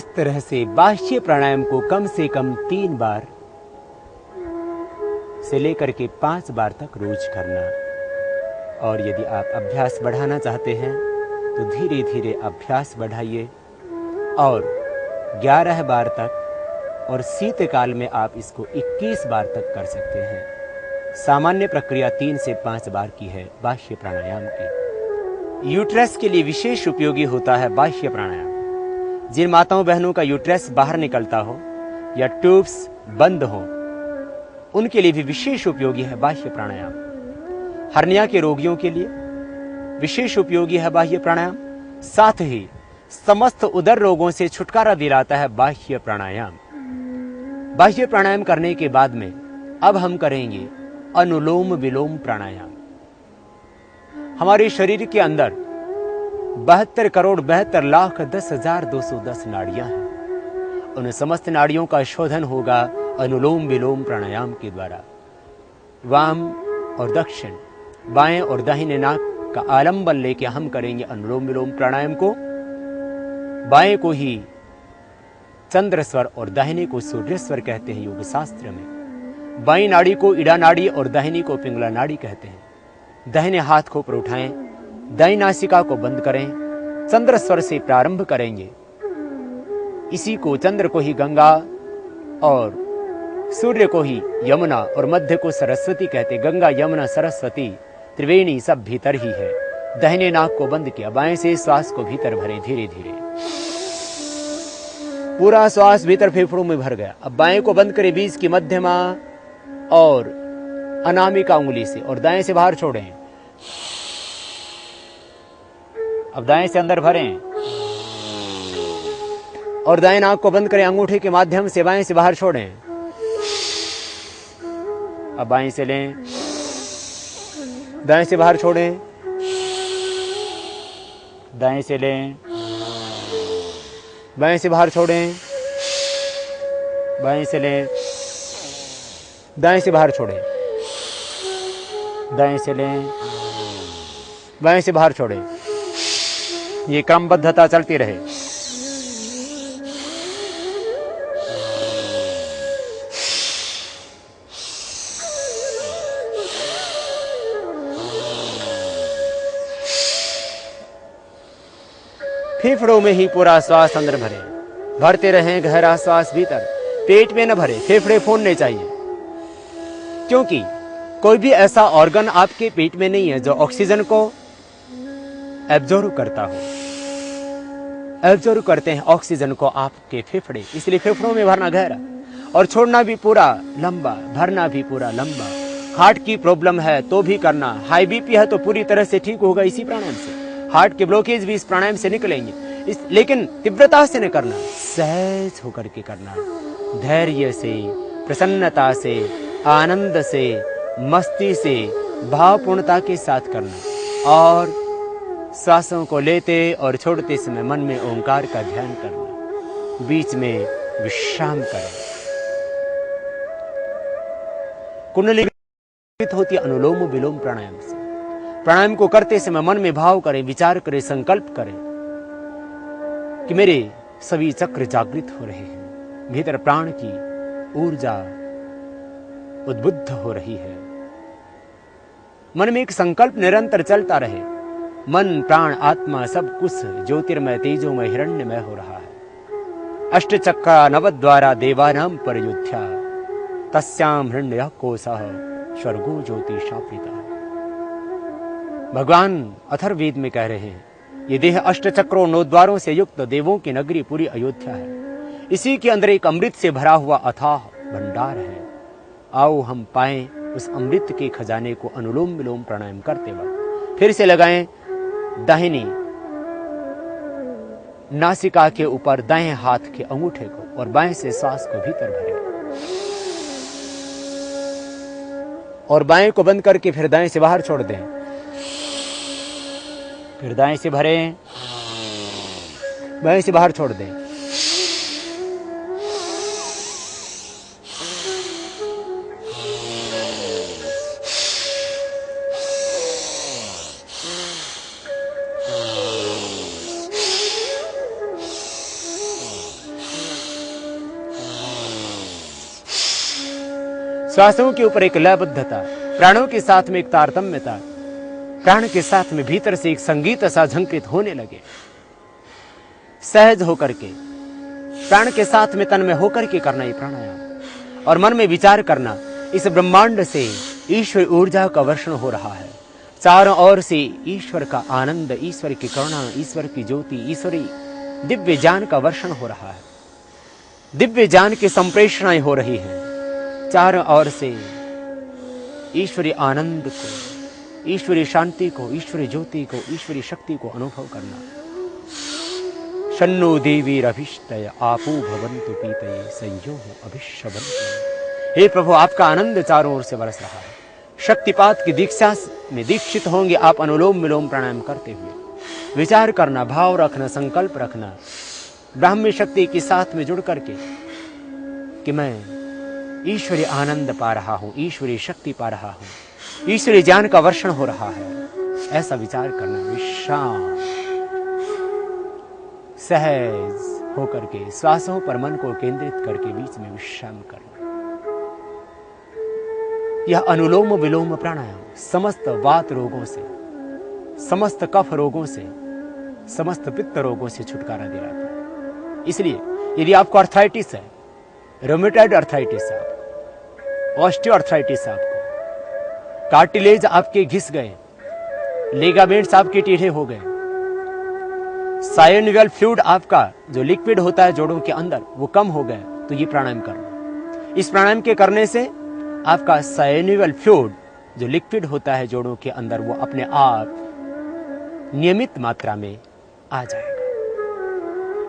B: इस तरह से बाह्य प्राणायाम को कम से कम 3 बार से लेकर के 5 बार तक रोज करना। और यदि आप अभ्यास बढ़ाना चाहते हैं तो धीरे धीरे अभ्यास बढ़ाइए और 11 बार तक, और शीतकाल में आप इसको 21 बार तक कर सकते हैं। सामान्य प्रक्रिया 3 से 5 बार की है बाह्य प्राणायाम की। यूट्रस के लिए विशेष उपयोगी होता है बाह्य प्राणायाम। जिन माताओं बहनों का यूट्रस बाहर निकलता हो या ट्यूब्स बंद हो, उनके लिए भी विशेष उपयोगी है बाह्य प्राणायाम। हर्निया के रोगियों के लिए विशेष उपयोगी है बाह्य प्राणायाम। साथ ही समस्त उदर रोगों से छुटकारा दिलाता है बाह्य प्राणायाम। बाह्य प्राणायाम करने के बाद में अब हम करेंगे अनुलोम विलोम प्राणायाम। हमारे शरीर के अंदर 72 करोड़ 72 लाख 10,210 नाड़ियां हैं। उन समस्त नाड़ियों का शोधन होगा अनुलोम विलोम प्राणायाम के द्वारा। वाम और दक्षिण, बाएं और दाहिने नाक का आलंबन लेके हम करेंगे अनुलोम विलोम प्राणायाम को। बाएं को ही चंद्र स्वर और दाहिने को सूर्य स्वर कहते हैं योग शास्त्र में। बाईं नाड़ी को इड़ा नाड़ी और दाहिनी को पिंगला नाड़ी कहते हैं। दाहिने हाथ को ऊपर उठाएं, दाईं नासिका को बंद करें, चंद्र स्वर से प्रारंभ करेंगे। इसी को, चंद्र को ही गंगा और सूर्य को ही यमुना और मध्य को सरस्वती कहते। गंगा यमुना सरस्वती त्रिवेणी सब भीतर ही है। दाहिने नाक को बंद किया, बाएं से श्वास को भीतर भरे धीरे धीरे। पूरा श्वास भीतर फेफड़ों में भर गया। अब बाएं को बंद करें बीच की मध्यमा और अनामिका उंगली से, और दाएं से बाहर छोड़ें। अब दाएं से अंदर भरें और दाएं नाक को बंद करें, अंगूठे के माध्यम से बाएं से बाहर छोड़ें। अब बाएं से लें, दाएं से बाहर छोड़ें, दाएं से लें, बाएं से बाहर छोड़ें, बाएं से लें, दाएं से बाहर छोड़ें, दाएं से लें, बाएं से बाहर छोड़ें। ये क्रमबद्धता चलती रहे। फेफड़ों में ही पूरा श्वास अंदर भरे, भरते रहें गहरा श्वास भीतर। पेट में न भरे, फेफड़े फूलने चाहिए, क्योंकि कोई भी ऐसा ऑर्गन आपके पेट में नहीं है जो ऑक्सीजन को एब्जॉर्ब करता हो। एब्जॉर्ब करते हैं ऑक्सीजन को आपके फेफड़े, इसलिए फेफड़ों में भरना गहरा और छोड़ना भी पूरा लंबा, भरना भी पूरा लंबा। हार्ट की प्रॉब्लम है तो भी करना, हाई बीपी है तो पूरी तरह से ठीक होगा इसी प्राणायाम से। हार्ट के ब्लॉकेज भी इस प्राणायाम से निकलेंगे, लेकिन तीव्रता से न करना, सहज होकर के करना, धैर्य से, प्रसन्नता से, आनंद से, मस्ती से, भावपूर्णता के साथ करना। और श्वासों को लेते और छोड़ते समय मन में ओंकार का ध्यान करना, बीच में विश्राम करें। कुंडली होती अनुलोम विलोम प्राणायाम से। प्राणायाम को करते समय मन में भाव करें, विचार करें, संकल्प करें कि मेरे सभी चक्र जागृत हो रहे हैं, भीतर प्राण की ऊर्जा उद्बुद्ध हो रही है। मन में एक संकल्प निरंतर चलता रहे। मन, प्राण, आत्मा सब कुछ ज्योतिर्मय तेजोमय हिरण्यमय हो रहा है। अष्टचक्रा नवद्वारा देवानाम परयुध्या तस्याम हिरण्यः कोशः स्वर्गो ज्योतिषाप्रिता। भगवान अथर्ववेद में कह रहे हैं, ये देह अष्ट चक्रों 9 द्वारों से युक्त देवों की नगरी पूरी अयोध्या है। इसी के अंदर एक अमृत से भरा हुआ अथाह भंडार है। आओ हम पाएं उस अमृत के खजाने को अनुलोम विलोम प्राणायाम करते वक्त। फिर से लगाएं दाहिनी नासिका के ऊपर दाएं हाथ के अंगूठे को और बाएं से श्वास को भीतर भरें और बाएं को बंद करके फिर दाएं से बाहर छोड़ दें। फिर दाएं से भरें, बाएं से बाहर छोड़ दें। श्वासों के ऊपर एक लयबद्धता, प्राणों के साथ में एक तारतम्यता, प्राण के साथ में भीतर से एक संगीत सा झंकृत होने लगे। सहज होकर के, प्राण के साथ में तन में होकर के करना ये प्राणायाम, और मन में विचार करना इस ब्रह्मांड से ईश्वर ऊर्जा का वर्षण हो रहा है। चारों ओर से ईश्वर का आनंद, ईश्वर की करुणा, ईश्वर की ज्योति, ईश्वरी दिव्य ज्ञान का वर्षण हो रहा है। दिव्य ज्ञान की संप्रेषणाएं हो रही हैं। चारों ओर से ईश्वरी आनंद को, ईश्वरी शांति को, ईश्वरी ज्योति को, ईश्वरी शक्ति को अनुभव करना। शन्नो देवीरभीष्टय आपो भवन्तु पीतये संयो अभिष्यवन्तु। हे प्रभु, आपका आनंद चारों ओर से बरस रहा है। शक्तिपात की दीक्षा में दीक्षित होंगे आप अनुलोम विलोम प्राणायाम करते हुए। विचार करना, भाव रखना, संकल्प रखना ब्राह्मी शक्ति के साथ में जुड़ करके कि मैं ईश्वरी आनंद पा रहा हूं, ईश्वरी शक्ति पा रहा हूं, ईश्वरी ज्ञान का वर्षण हो रहा है। ऐसा विचार करना, विश्राम, सहज होकर के श्वासों पर मन को केंद्रित करके बीच में विश्राम करना। यह अनुलोम विलोम प्राणायाम समस्त वात रोगों से, समस्त कफ रोगों से, समस्त पित्त रोगों से छुटकारा दिलाता है। इसलिए यदि आपको अर्थराइटिस है, रोमेटॉइड अर्थराइटिस है, ऑस्टियो अर्थराइटिस है, आपको कार्टिलेज आपके घिस गए, लिगामेंट्स आपके टेढ़े हो गए, साइनोवियल फ्लूइड आपका जो लिक्विड होता है जोड़ों के अंदर वो कम हो गए, तो ये प्राणायाम करना। इस प्राणायाम के करने से आपका साइनोवियल फ्लूइड जो लिक्विड होता है जोड़ों के अंदर वो अपने आप नियमित मात्रा में आ जाएगा।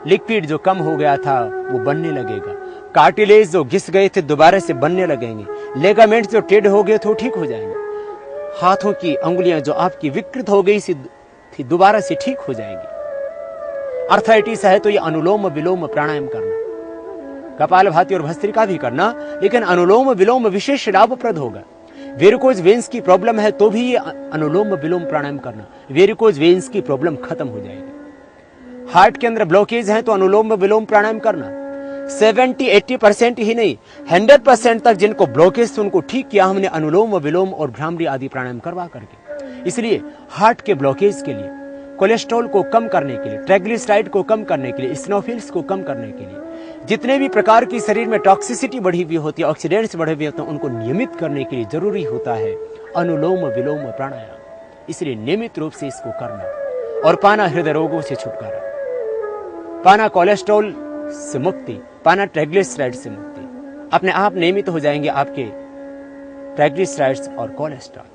B: लिक्विड जो कम हो गया था वो बनने लगेगा। कार्टिलेज जो घिस गए थे दोबारा से बनने लगेंगे। लेगामेंट्स जो टेढ़े हो गए थे वो ठीक हो जाएंगे। हाथों की अंगुलियां जो आपकी विकृत हो गई थी दोबारा से ठीक हो जाएंगी। अर्थराइटिस है तो ये अनुलोम विलोम प्राणायाम करना, कपालभाति और भस्त्रिका भी करना, लेकिन अनुलोम विलोम विशेष लाभप्रद होगा। वेरिकोज वेन्स की प्रॉब्लम है तो भी ये अनुलोम विलोम प्राणायाम करना, वेरिकोज वेन्स की प्रॉब्लम खत्म हो जाएगी। हार्ट के अंदर ब्लॉकेज है तो अनुलोम विलोम प्राणायाम करना। 70-80% ही नहीं, 100% तक जिनको ब्लॉकेज थे उनको ठीक किया हमने अनुलोम विलोम और भ्रामरी आदि प्राणायाम करवा करके। इसलिए हार्ट के ब्लॉकेज के लिए, कोलेस्ट्रॉल को कम करने के लिए, ट्राइग्लिसराइड को कम करने के लिए, इस्नोफिल्स को कम करने के लिए, जितने भी प्रकार की शरीर में टॉक्सिसिटी बढ़ी हुई होती है, ऑक्सीडेंट्स बढ़े हुए होते हैं, उनको नियमित करने के लिए जरूरी होता है अनुलोम विलोम प्राणायाम। इसलिए नियमित रूप से इसको करना और पाना हृदय रोगों से छुटकारा, पाना कोलेस्ट्रॉल से मुक्ति, पाना ट्राइग्लिसराइड से मुक्ति। अपने आप नियमित हो जाएंगे आपके ट्राइग्लिसराइड्स और कोलेस्ट्रॉल।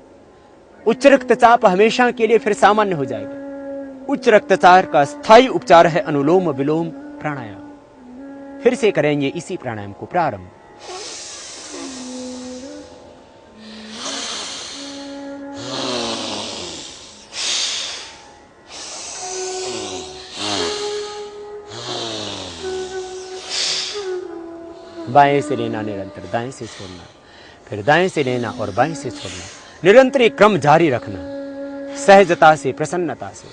B: उच्च रक्तचाप हमेशा के लिए फिर सामान्य हो जाएगा। उच्च रक्तचाप का स्थायी उपचार है अनुलोम विलोम प्राणायाम। फिर से करेंगे इसी प्राणायाम को प्रारंभ। बाएं से लेना निरंतर, दाएं से छोड़ना, फिर दाएं से लेना और बाएं से छोड़ना। निरंतर एक क्रम जारी रखना, सहजता से, प्रसन्नता से,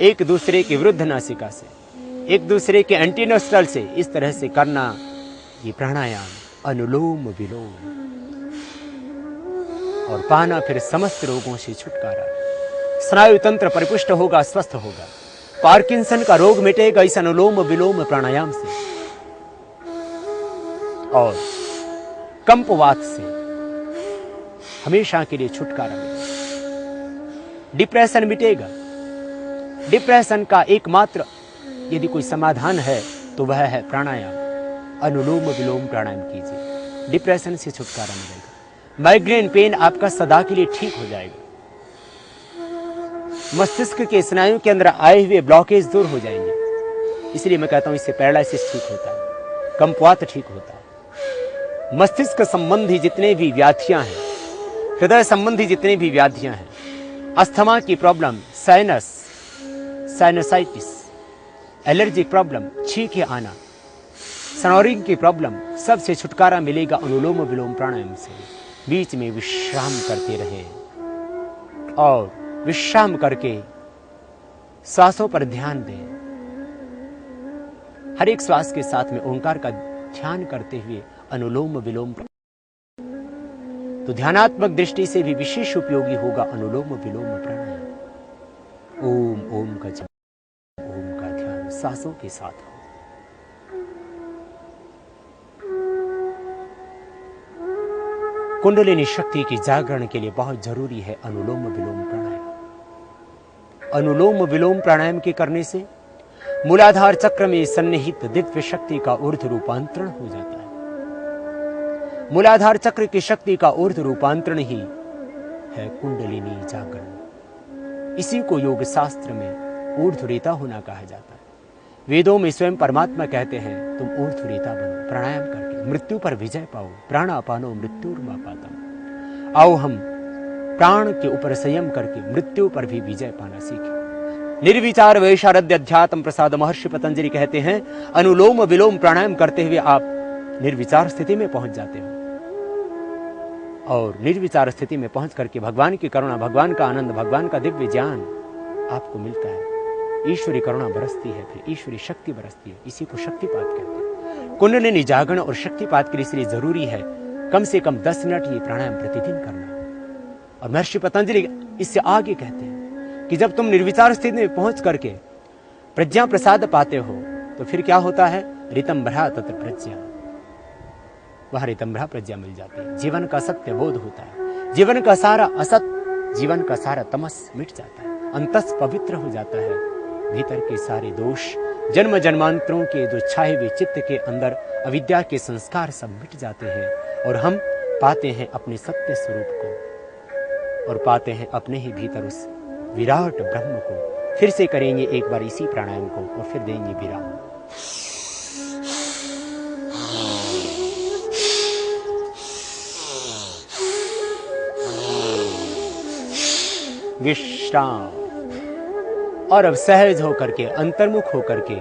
B: एक दूसरे के विरुद्ध नासिका से, एक दूसरे के एंटीनोस्ट्रल से, इस तरह से करना ये प्राणायाम अनुलोम विलोम। और पाना फिर समस्त रोगों से छुटकारा। स्नायु तंत्र परिपुष्ट होगा, स्वस्थ होगा। पार्किंसन का रोग मिटेगा इस अनुलोम विलोम प्राणायाम से। और कंपवात से हमेशा के लिए छुटकारा मिलेगा। डिप्रेशन मिटेगा। डिप्रेशन का एकमात्र यदि कोई समाधान है तो वह है प्राणायाम। अनुलोम विलोम प्राणायाम कीजिए, डिप्रेशन से छुटकारा मिलेगा। माइग्रेन पेन आपका सदा के लिए ठीक हो जाएगा। मस्तिष्क के स्नायु के अंदर आए हुए ब्लॉकेज दूर हो जाएंगे। इसलिए मैं कहता हूं इससे पैरालिसिस ठीक होता है, कंपवात ठीक होता है। मस्तिष्क संबंधी जितने भी व्याधियां हैं, हृदय संबंधी जितने भी व्याधियां हैं, अस्थमा की problem, sinus, sinusitis, allergy problem, छींके आना, स्नोरिंग की प्रॉब्लम, सबसे छुटकारा मिलेगा अनुलोम विलोम प्राणायाम से। बीच में विश्राम करते रहें और विश्राम करके श्वासों पर ध्यान दें। हर एक श्वास के साथ में ओंकार का ध्यान करते हुए अनुलोम विलोम तो ध्यानात्मक दृष्टि से भी विशेष उपयोगी होगा अनुलोम विलोम प्राणायाम। ओम ओम का जप, ओम का ध्यान सांसों के साथ हो। कुंडलिनी शक्ति की जागरण के लिए बहुत जरूरी है अनुलोम विलोम प्राणायाम। अनुलोम विलोम प्राणायाम के करने से मूलाधार चक्र में सन्निहित दिव्य शक्ति का ऊर्ध्व रूपांतरण हो जाता है। मूलाधार चक्र की शक्ति का ऊर्ध्व रूपांतरण ही है कुंडलिनी जागरण। इसी को योग शास्त्र में ऊर्ध्वरेता होना कहा जाता है। वेदों में स्वयं परमात्मा कहते हैं तुम ऊर्ध्वरेता बनो, प्राणायाम करके मृत्यु पर विजय पाओ। प्राणापानो मृत्युर्मापातम। आओ हम प्राण के ऊपर संयम करके मृत्यु पर भी विजय पाना सीखें। निर्विचार वैशारद्य अध्यात्म प्रसाद महर्षि पतंजलि कहते हैं अनुलोम विलोम प्राणायाम करते हुए आप निर्विचार स्थिति में पहुंच जाते हो, और निर्विचार स्थिति में पहुंच करके भगवान की करुणा, भगवान का आनंद, भगवान का दिव्य ज्ञान आपको मिलता है। ईश्वरी करुणा बरसती है, फिर ईश्वरी शक्ति बरसती है। इसी को शक्तिपात कहते हैं। कुंडलिनी जागरण और शक्तिपात के लिए इसलिए जरूरी है कम से कम 10 मिनट ये प्राणायाम प्रतिदिन करना। और महर्षि पतंजलि इससे आगे कहते हैं कि जब तुम निर्विचार स्थिति में पहुंच करके प्रज्ञा प्रसाद पाते हो तो फिर क्या होता है, ऋतंभरा तत्र प्रज्ञा, वह ऋतंभरा प्रज्ञा मिल जाती है। जीवन का सत्य बोध होता है, जीवन का सारा असत, जीवन का सारा तमस मिट जाता है, अंतस पवित्र हो जाता है। भीतर के सारे दोष, जन्म जन्मांतरों के जो छाए हुए चित्त के अंदर अविद्या के संस्कार सब मिट जाते हैं, और हम पाते हैं अपने सत्य स्वरूप को, और पाते हैं अपने ही भीतर उस विराट ब्रह्म को। फिर से करेंगे एक बार इसी प्राणायाम को और फिर देंगे विराम। विश्राम। और अब सहज होकर के, अंतर्मुख होकर के,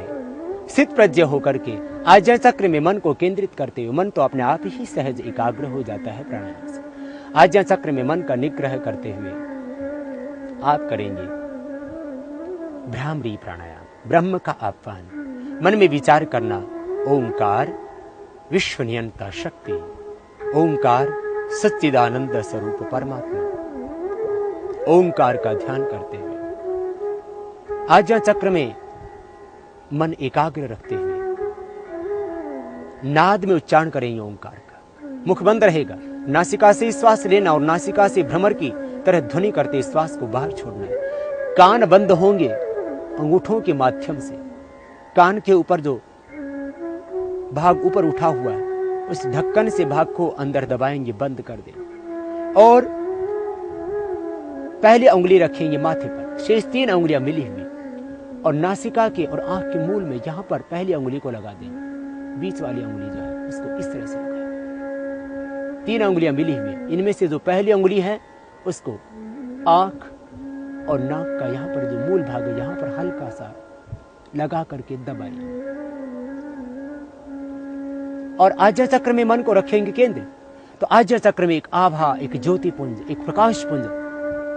B: स्थित प्रज्ञ होकर के आज्ञा चक्र में मन को केंद्रित करते हुए, मन तो अपने आप ही सहज एकाग्र हो जाता है प्राणायाम से। आज्ञा चक्र में मन का निग्रह करते हुए आप करेंगे भ्रामरी प्राणायाम, ब्रह्म का आह्वान। मन में विचार करना ओंकार विश्व नियंता शक्ति, ओंकार सच्चिदानंद स्वरूप परमात्मा। ओंकार का ध्यान करते हुए आज्ञा चक्र में मन एकाग्र रखते हुए नाद में उच्चारण करेंगे ओंकार का। मुख बंद रहेगा, नासिका से श्वास लेना और नासिका से भ्रमर की तरह ध्वनि करते श्वास को बाहर छोड़ना है। कान बंद होंगे, अंगूठों के माध्यम से कान के ऊपर जो भाग ऊपर उठा हुआ है उस ढक्कन से भाग को अंदर दबाएंगे, बंद कर देंगे, और पहली उंगली रखेंगे माथे पर, शेष 3 उंगलियां मिली हुई, और नासिका के और आंख के मूल में यहां पर पहली उंगली को लगा देंगे। बीच वाली उंगली जो है उसको इस तरह से लगाएं। 3 उंगलियां मिली हुई, इनमें से जो पहली उंगली है उसको आंख और नाक का यहां पर जो मूल भाग है यहां पर हल्का सा लगा करके दबाइए, और आज्ञा चक्र में मन को रखेंगे केंद्र। तो आज्ञा चक्र में एक आभा, एक ज्योति पुंज, एक प्रकाश पुंज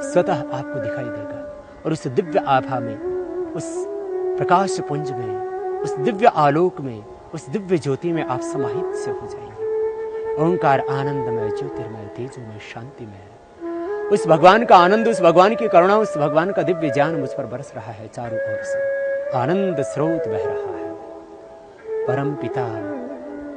B: स्वतः आपको दिखाई देगा, और उस दिव्य आभा में, उस प्रकाश पुंज में, उस दिव्य आलोक में, उस दिव्य ज्योति में आप समाहित से हो जाएंगे। ओंकार आनंदमय, ज्योतिर्मय, तेजोमय, शांतिमय। उस भगवान का आनंद, उस भगवान की करुणा, उस भगवान का दिव्य ज्ञान मुझ पर बरस रहा है चारों ओर से। आनंद स्रोत बह रहा है, परम पिता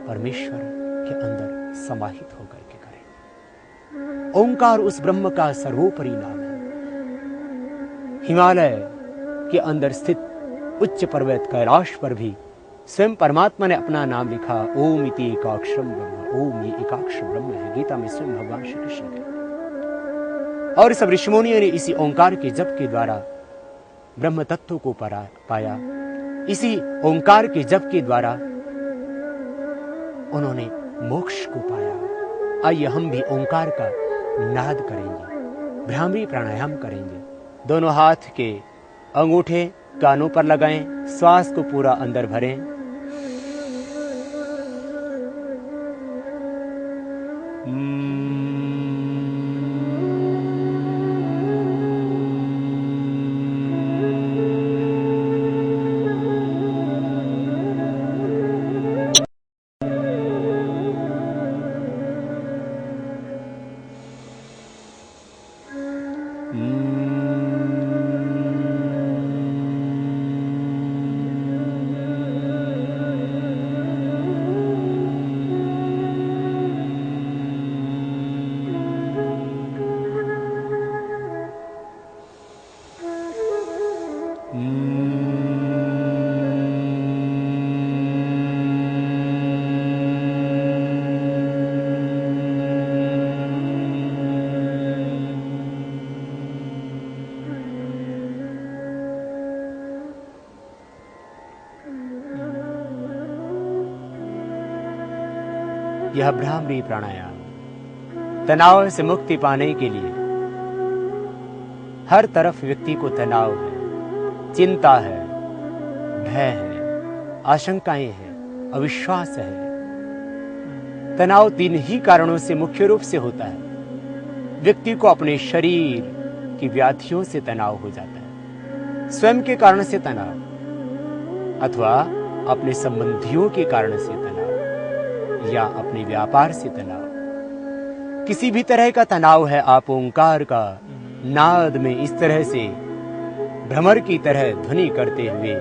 B: परमेश्वर के अंदर समाहित होकर के करें। ओंकार उस ब्रह्म का सर्वोपरि नाम है। हिमालय के अंदर स्थित उच्च पर्वत कैलाश पर भी स्वयं परमात्मा ने अपना नाम लिखा, ओम इति एकाक्षरम ब्रह्म। ओम ये एकाक्षर ब्रह्म है, गीता में स्वयं भगवान श्री कृष्ण कहते हैं। और सब ऋषिमुनियों ने इसी ओंकार के जप के द्वारा ब्रह्म तत्व को पाया। इसी ओंकार के जप के द्वारा उन्होंने मोक्ष को पाया। आइए हम भी ओंकार का नाद करेंगे, भ्रामरी प्राणायाम करेंगे। दोनों हाथ के अंगूठे कानों पर लगाएं, श्वास को पूरा अंदर भरें, यह भ्रामरी प्राणायाम तनाव से मुक्ति पाने के लिए, हर तरफ व्यक्ति को तनाव है, चिंता है, भय है, आशंकाएं हैं, अविश्वास है। तनाव 3 ही कारणों से मुख्य रूप से होता है। व्यक्ति को अपने शरीर की व्याधियों से तनाव हो जाता है, स्वयं के कारण से तनाव, अथवा अपने संबंधियों के कारण से तनाव, या अपने व्यापार से तनाव। किसी भी तरह का तनाव है, आप ओंकार का नाद में इस तरह से भ्रमर की तरह ध्वनि करते हुए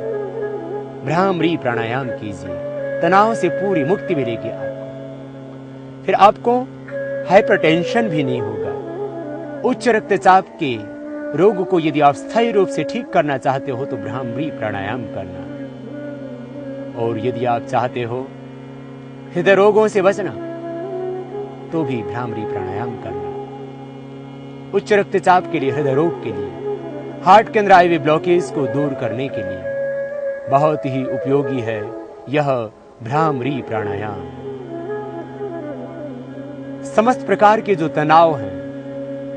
B: भ्रामरी प्राणायाम कीजिए। तनाव से पूरी मुक्ति मिलेगी आपको। फिर आपको हाइपरटेंशन भी नहीं होगा। उच्च रक्तचाप के रोग को यदि आप स्थायी रूप से ठीक करना चाहते हो तो भ्रामरी प्राणायाम करना, और यदि आप चाहते हो हृदय रोगों से बचना तो भी भ्रामरी प्राणायाम करना। उच्च रक्तचाप के लिए, हृदय रोग के लिए, हार्ट के अंदर आए हुए ब्लॉकेज को दूर करने के लिए बहुत ही उपयोगी है यह भ्रामरी प्राणायाम। समस्त प्रकार के जो तनाव हैं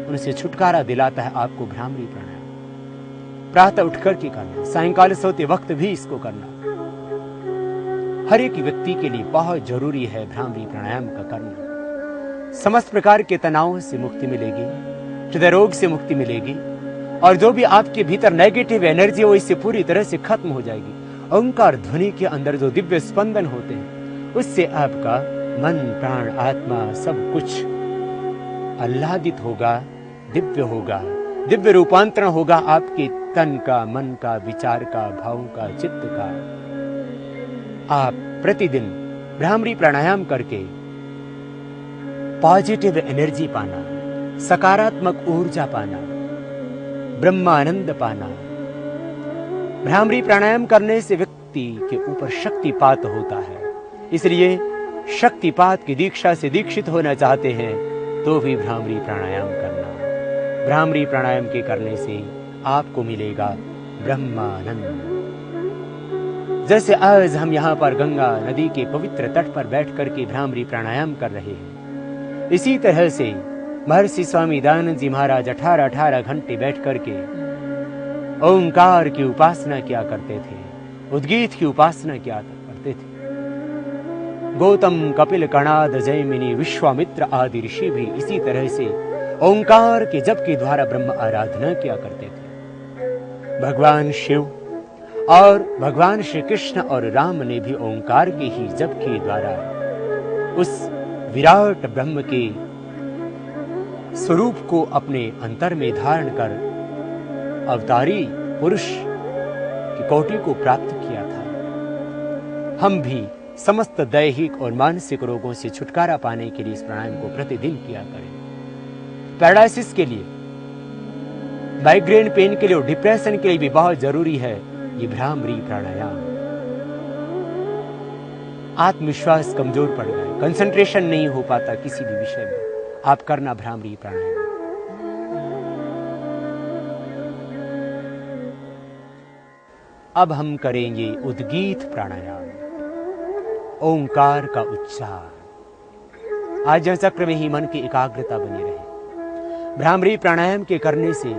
B: उनसे छुटकारा दिलाता है आपको भ्रामरी प्राणायाम। प्रातः उठकर के करना, सायंकाल सोते वक्त भी इसको करना। हर एक व्यक्ति के लिए बहुत जरूरी है भ्रामरी प्राणायाम का करना। समस्त प्रकार के तनावों से मुक्ति मिलेगी, हृदय रोग से मुक्ति मिलेगी, और जो भी आपके भीतर नेगेटिव एनर्जी है वो इससे पूरी तरह से खत्म हो जाएगी। ओंकार ध्वनि के अंदर जो दिव्य स्पंदन होते हैं उससे आपका मन, प्राण, आत्मा सब कुछ आह्लादित होगा, दिव्य होगा, दिव्य रूपांतरण होगा आपके तन का, मन का, विचार का, भावों का, चित्त का। आप प्रतिदिन भ्रामरी प्राणायाम करके पॉजिटिव एनर्जी पाना, सकारात्मक ऊर्जा पाना, ब्रह्मानंद पाना। भ्रामरी प्राणायाम करने से व्यक्ति के ऊपर शक्तिपात होता है, इसलिए शक्तिपात की दीक्षा से दीक्षित होना चाहते हैं तो भी भ्रामरी प्राणायाम करना। भ्रामरी प्राणायाम के करने से आपको मिलेगा ब्रह्मानंद। जैसे आज हम यहाँ पर गंगा नदी के पवित्र तट पर बैठ करके भ्रामरी प्राणायाम कर रहे हैं, इसी तरह से महर्षि स्वामी दयानंद जी महाराज 18 घंटे बैठ करके ओंकार की उपासना किया करते थे, उद्गीत की उपासना किया करते थे। गौतम, कपिल, कणाद, जैमिनी, विश्वामित्र आदि ऋषि भी इसी तरह से ओंकार के जप के द्वारा ब्रह्म आराधना किया करते थे। भगवान शिव और भगवान श्री कृष्ण और राम ने भी ओंकार के ही जप के द्वारा उस विराट ब्रह्म के स्वरूप को अपने अंतर में धारण कर अवतारी पुरुष की कोटि को प्राप्त किया था। हम भी समस्त दैहिक और मानसिक रोगों से छुटकारा पाने के लिए इस प्राणायाम को प्रतिदिन किया करें। पैरालिसिस के लिए, माइग्रेन पेन के लिए और डिप्रेशन के लिए भी बहुत जरूरी है ये भ्रामरी प्राणायाम। आत्मविश्वास कमजोर पड़ गया है, कंसंट्रेशन नहीं हो पाता किसी भी विषय में, आप करना भ्रामरी प्राणायाम। अब हम करेंगे उद्गीत प्राणायाम, ओंकार का उच्चार। आज्ञा चक्र में ही मन की एकाग्रता बनी रहे। भ्रामरी प्राणायाम के करने से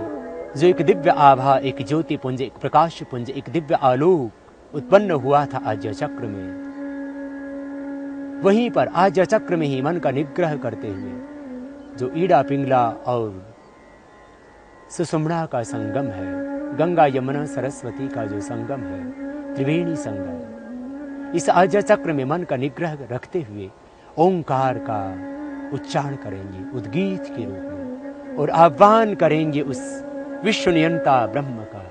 B: जो एक दिव्य आभा, एक ज्योति पुंज, एक प्रकाश पुंज, एक दिव्य आलोक उत्पन्न हुआ था आज्ञा चक्र में, वहीं पर आज्ञा चक्र में ही मन का निग्रह करते हुए जो ईड़ा, पिंगला और सुषुम्ना का संगम है, गंगा, यमुना, सरस्वती का जो संगम है, त्रिवेणी संगम, इस आज्ञा चक्र में मन का निग्रह रखते हुए ओंकार का उच्चारण करेंगे उद्गीत के रूप में, और आह्वान करेंगे उस विश्व नियंता ब्रह्म का।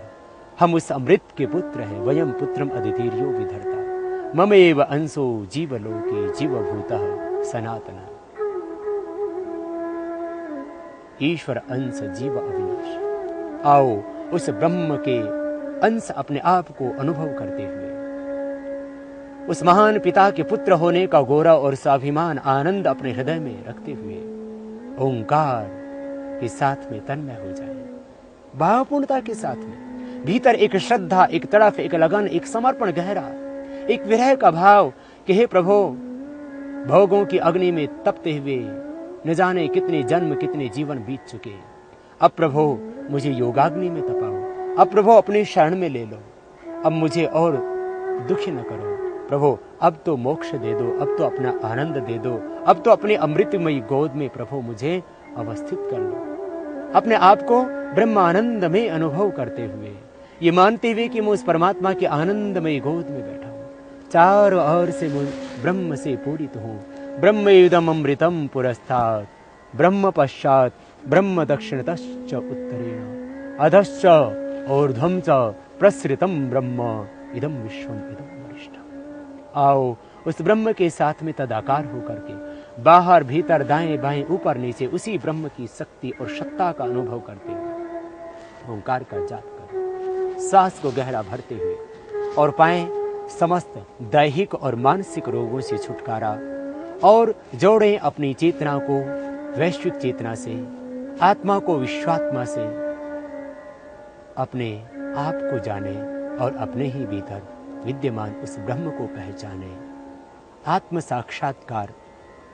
B: हम उस अमृत के पुत्र हैं, वयम पुत्रम अदितिर्यो विधर्ता, ममेव अंशो जीवलोके जीवभूतः सनातन। ईश्वर अंश जीव अविनाश। आओ उस ब्रह्म के अंश अपने आप को अनुभव करते हुए उस महान पिता के पुत्र होने का गौरव और स्वाभिमान, आनंद अपने हृदय में रखते हुए ओंकार के साथ में तन्मय हो जाए, भावपूर्णता के साथ में। भीतर एक श्रद्धा, एक तड़फ, एक लगन, एक समर्पण गहरा, एक विरह का भाव कि हे प्रभु भोगों की अग्नि में तपते हुए न जाने कितने जन्म कितने जीवन बीत चुके। अब प्रभु मुझे योगाग्नि में तपाओ, अब प्रभु अपने शरण में ले लो, अब मुझे और दुखी न करो प्रभु, अब तो मोक्ष दे दो, अब तो अपना आनंद दे दो, अब तो अपने अमृतमयी गोद में प्रभु मुझे अवस्थित कर लो। अपने आप को ब्रह्मानंद में अनुभव करते हुए, ये मानते हुए कि मैं उस परमात्मा के आनंदमयी गोद में बैठा हूँ, चारों ओर से ब्रह्म से पूरित हूँ। ब्रह्म इदम अमृतम पुरस्तात्, ब्रह्म पश्चात ब्रह्म दक्षिणतश्च उत्तरेण, अधश्च ऊर्ध्वं च प्रसृतम ब्रह्म इदम विश्वम इदम वरिष्ठम। आओ उस ब्रह्म के साथ में तदाकार होकर के बाहर भीतर दाएं बाएं ऊपर नीचे उसी ब्रह्म की शक्ति और सत्ता का अनुभव करते हुए ओंकार का जाप करें, सांस को गहरा भरते हुए, और पाएं समस्त दैहिक और मानसिक रोगों से छुटकारा, और जोड़ें अपनी चेतना को वैश्विक चेतना से, आत्मा को विश्वात्मा से, अपने आप को जाने और अपने ही भीतर विद्यमान उस ब्रह्म को पहचाने। आत्म साक्षात्कार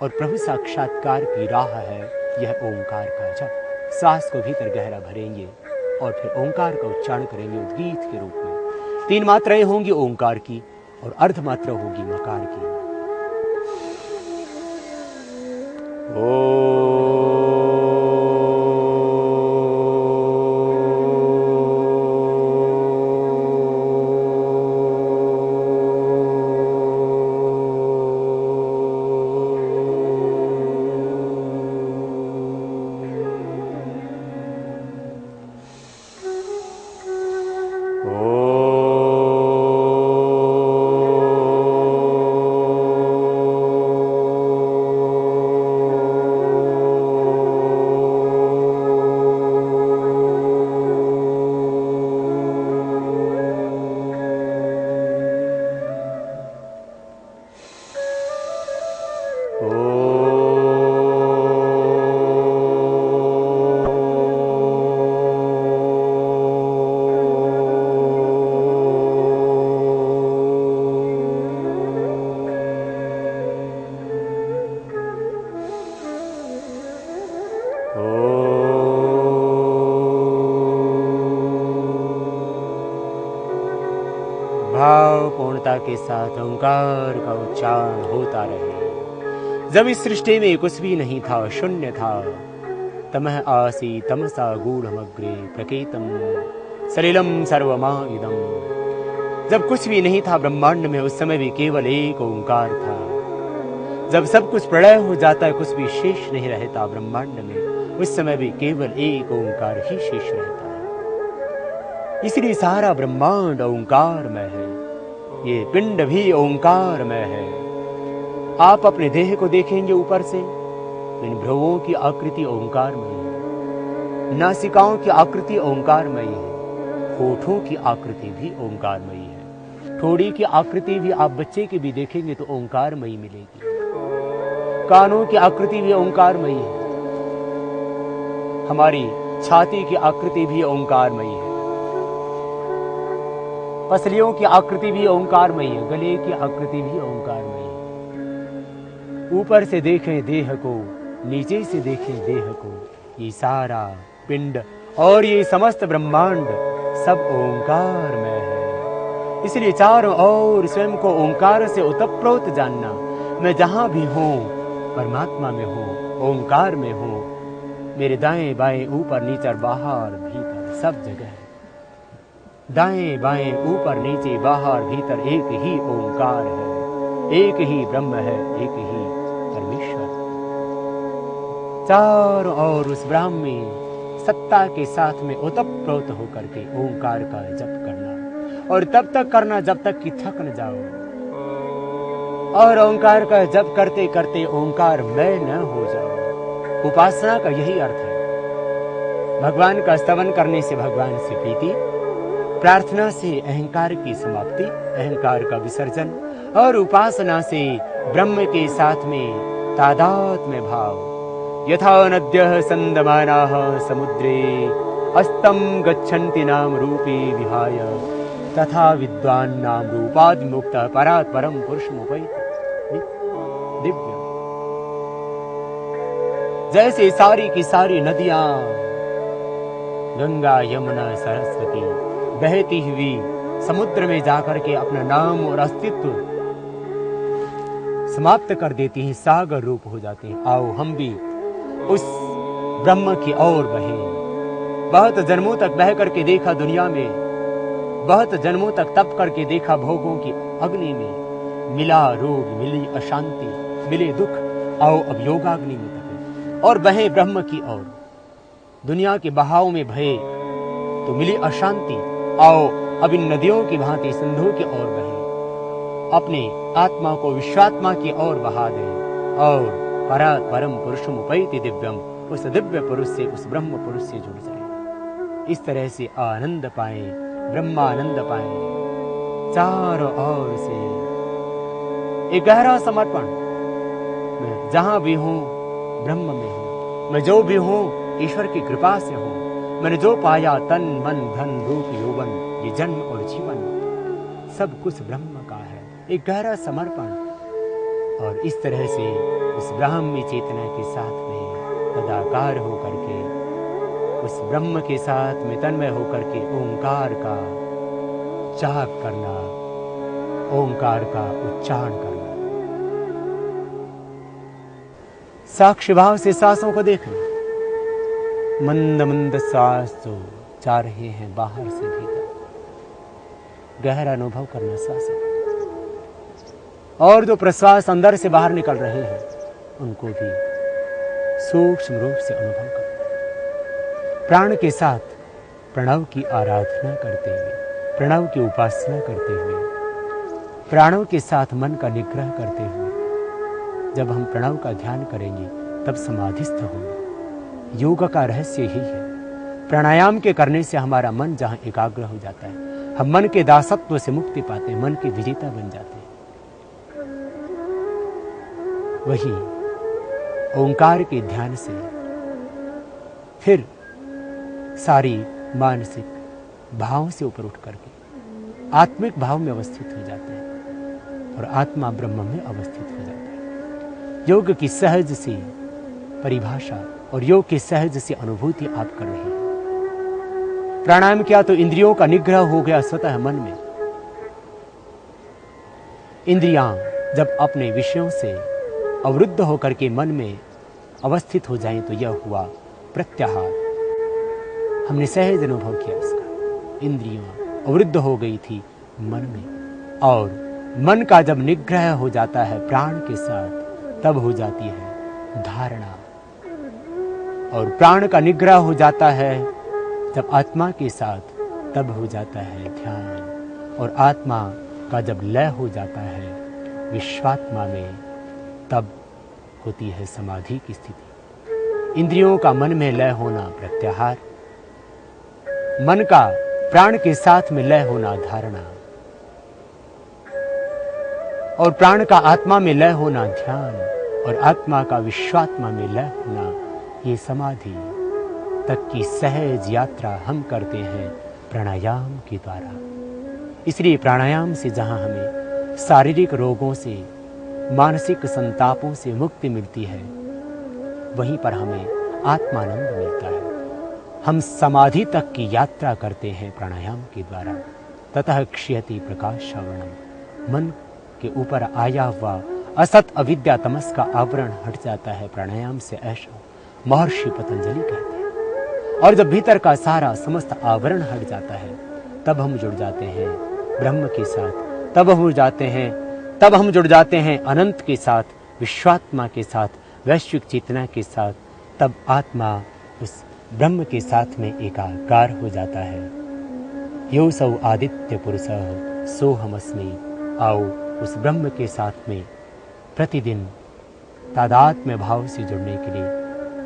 B: और प्रभु साक्षात्कार की राह है यह ओंकार का जप। सांस को भीतर गहरा भरेंगे और फिर ओंकार का उच्चारण करेंगे उद्गीत के रूप में। 3 मात्राएं होंगी ओंकार की और अर्ध मात्रा होगी मकार की। ओ भावपूर्णता के साथ ओंकार का उच्चारण होता रहे। जब इस सृष्टि में कुछ भी नहीं था, शून्य था, तमः आसी तमसा गूढ़मग्रे प्रकेतम सलिलम सर्वमा इदम। जब कुछ भी नहीं था ब्रह्मांड में, उस समय भी केवल एक ओंकार था। जब सब कुछ प्रलय हो जाता है, कुछ भी शेष नहीं रहता ब्रह्मांड में, उस समय भी केवल एक ओंकार ही शेष रहता है। इसलिए सारा ब्रह्मांड ओंकार में है, ये पिंड भी ओंकार में है। आप अपने देह को देखेंगे ऊपर से, इन भ्रुवों की आकृति ओंकारमयी है, नासिकाओं की आकृति ओंकारमयी है, होठों की आकृति भी ओंकारमयी है, ठोड़ी की आकृति भी आप बच्चे की भी देखेंगे तो ओंकारमयी मिलेगी, कानों की आकृति भी ओंकारमयी है, हमारी छाती की आकृति भी ओंकारमयी है, पसलियों की आकृति भी ओंकारमयी है, गले की आकृति भी ओंकारमयी है। ऊपर से देखें देह को, नीचे से देखें देह को, ये सारा पिंड और ये समस्त ब्रह्मांड सब ओंकार में है। इसलिए चारों ओर स्वयं को ओंकार से ओतप्रोत जानना। मैं जहां भी हूं परमात्मा में हूं, ओंकार में हूं। मेरे दाएं बाएं ऊपर नीचे बाहर भीतर सब जगह है। दाएं बाएं ऊपर नीचे बाहर भीतर एक ही ओंकार है, एक ही ब्रह्म है, एक ही परमेश्वर। चारों ओर उस ब्राह्मी सत्ता के साथ में ओतप्रोत होकर के ओंकार का जप करना, और तब तक करना जब तक कि थक न जाओ। और ओंकार का जप करते करते ओंकार मय न हो जाओ। उपासना का यही अर्थ है। भगवान का स्तवन करने से भगवान से प्रीति, प्रार्थना से अहंकार की समाप्ति, अहंकार का विसर्जन, और उपासना से ब्रह्म के साथ में तादात्म्य भाव। यथा नद्यः संदमानाः समुद्रे अस्तं गच्छन्ति नाम रूपे विहाय, तथा विद्वान् नाम रूपाद् मुक्तः परात् परं पुरुषमुपैति। दिव्य जैसे सारी की सारी नदियां गंगा यमुना सरस्वती बहती हुई समुद्र में जाकर के अपना नाम और अस्तित्व समाप्त कर देती हैं, सागर रूप हो जाते हैं। आओ हम भी उस ब्रह्म की ओर बहें। बहुत जन्मों तक बह करके देखा दुनिया में, बहुत जन्मों तक तप करके देखा भोगों की अग्नि में, मिला रोग, मिली अशांति, मिले दुख। आओ अब योगाग्नि में तपे और बहे ब्रह्म की ओर। दुनिया के बहाव में भये तो मिली अशांति। आओ अब इन नदियों की भांति सिंधु की ओर बहे, अपने आत्मा को विश्वात्मा की ओर बहा दें और परात् परम पुरुषम उपैति दिव्यम, उस दिव्य पुरुष से, उस ब्रह्म पुरुष से जुड़ जाए। इस तरह से आनंद पाए, ब्रह्मानंद पाए। चारों ओर से एक गहरा समर्पण। मैं जहां भी हूं ब्रह्म में हूं, मैं जो भी हूं ईश्वर की कृपा से हूं। मैंने जो पाया तन मन धन रूप यौवन, ये जन्म और जीवन सब कुछ ब्रह्म का है। एक गहरा समर्पण। और इस तरह से उस ब्राह्मी चेतना के साथ में तदाकार होकर के, उस ब्रह्म के साथ में तन्मय होकर के ओंकार का जाप करना, ओंकार का उच्चारण करना। साक्षी भाव से सांसों को देखना। मंद मंद सांस जो जा रहे हैं बाहर से भीतर, गहरा अनुभव करना सांसों। और जो प्रश्वास अंदर से बाहर निकल रहे हैं उनको भी सूक्ष्म रूप से अनुभव करना। प्राण के साथ प्रणव की आराधना करते हुए, प्रणव की उपासना करते हुए, प्राणों के साथ मन का निग्रह करते हुए जब हम प्रणव का ध्यान करेंगे तब समाधिस्थ होंगे। योग का रहस्य यही है। प्राणायाम के करने से हमारा मन जहां एकाग्र हो जाता है, हम मन के दासत्व से मुक्ति पाते हैं, मन के विजेता बन जाते हैं। वही ओंकार के ध्यान से फिर सारी मानसिक भावों से ऊपर उठ करके आत्मिक भाव में अवस्थित हो जाते हैं और आत्मा ब्रह्म में अवस्थित हो जाता है। योग की सहज सी परिभाषा और योग की सहज सी अनुभूति आप कर रहे हैं। प्राणायाम किया तो इंद्रियों का निग्रह हो गया स्वतः मन में। इंद्रियां जब अपने विषयों से अवरुद्ध होकर के मन में अवस्थित हो जाएं तो यह हुआ प्रत्याहार। हमने सहज अनुभव किया इसका। इंद्रियां अवरुद्ध हो गई थी मन में, और मन का जब निग्रह हो जाता है प्राण के साथ तब हो जाती है धारणा, और प्राण का निग्रह हो जाता है जब आत्मा के साथ तब हो जाता है ध्यान, और आत्मा का जब लय हो जाता है विश्वात्मा में तब होती है समाधि की स्थिति। इंद्रियों का मन में लय होना प्रत्याहार, मन का प्राण के साथ में लय होना धारणा, और प्राण का आत्मा में लय होना ध्यान, और आत्मा का विश्वात्मा में लय होना ये समाधि तक की सहज यात्रा हम करते हैं प्राणायाम के द्वारा। इसलिए प्राणायाम से जहां हमें शारीरिक रोगों से, मानसिक संतापों से मुक्ति मिलती है, वहीं पर हमें आत्मानंद मिलता है। हम समाधि तक की यात्रा करते हैं प्राणायाम के द्वारा। ततः क्षयति प्रकाश श्रवणम, मन के ऊपर आया हुआ असत अविद्या तमस का आवरण हट जाता है प्राणायाम से, ऐसा महर्षि पतंजलि कहते हैं। और जब भीतर का सारा समस्त आवरण हट जाता है तब हम जुड़ जाते हैं ब्रह्म के साथ, तब हम जुड़ जाते हैं अनंत के साथ, विश्वात्मा के साथ, वैश्विक चेतना के साथ। तब आत्मा उस ब्रह्म के साथ में एकाकार हो जाता है। यो सौ आदित्य पुरुषः सोहमस्मि। आओ उस ब्रह्म के साथ में प्रतिदिन तादात्म्य भाव से जुड़ने के लिए,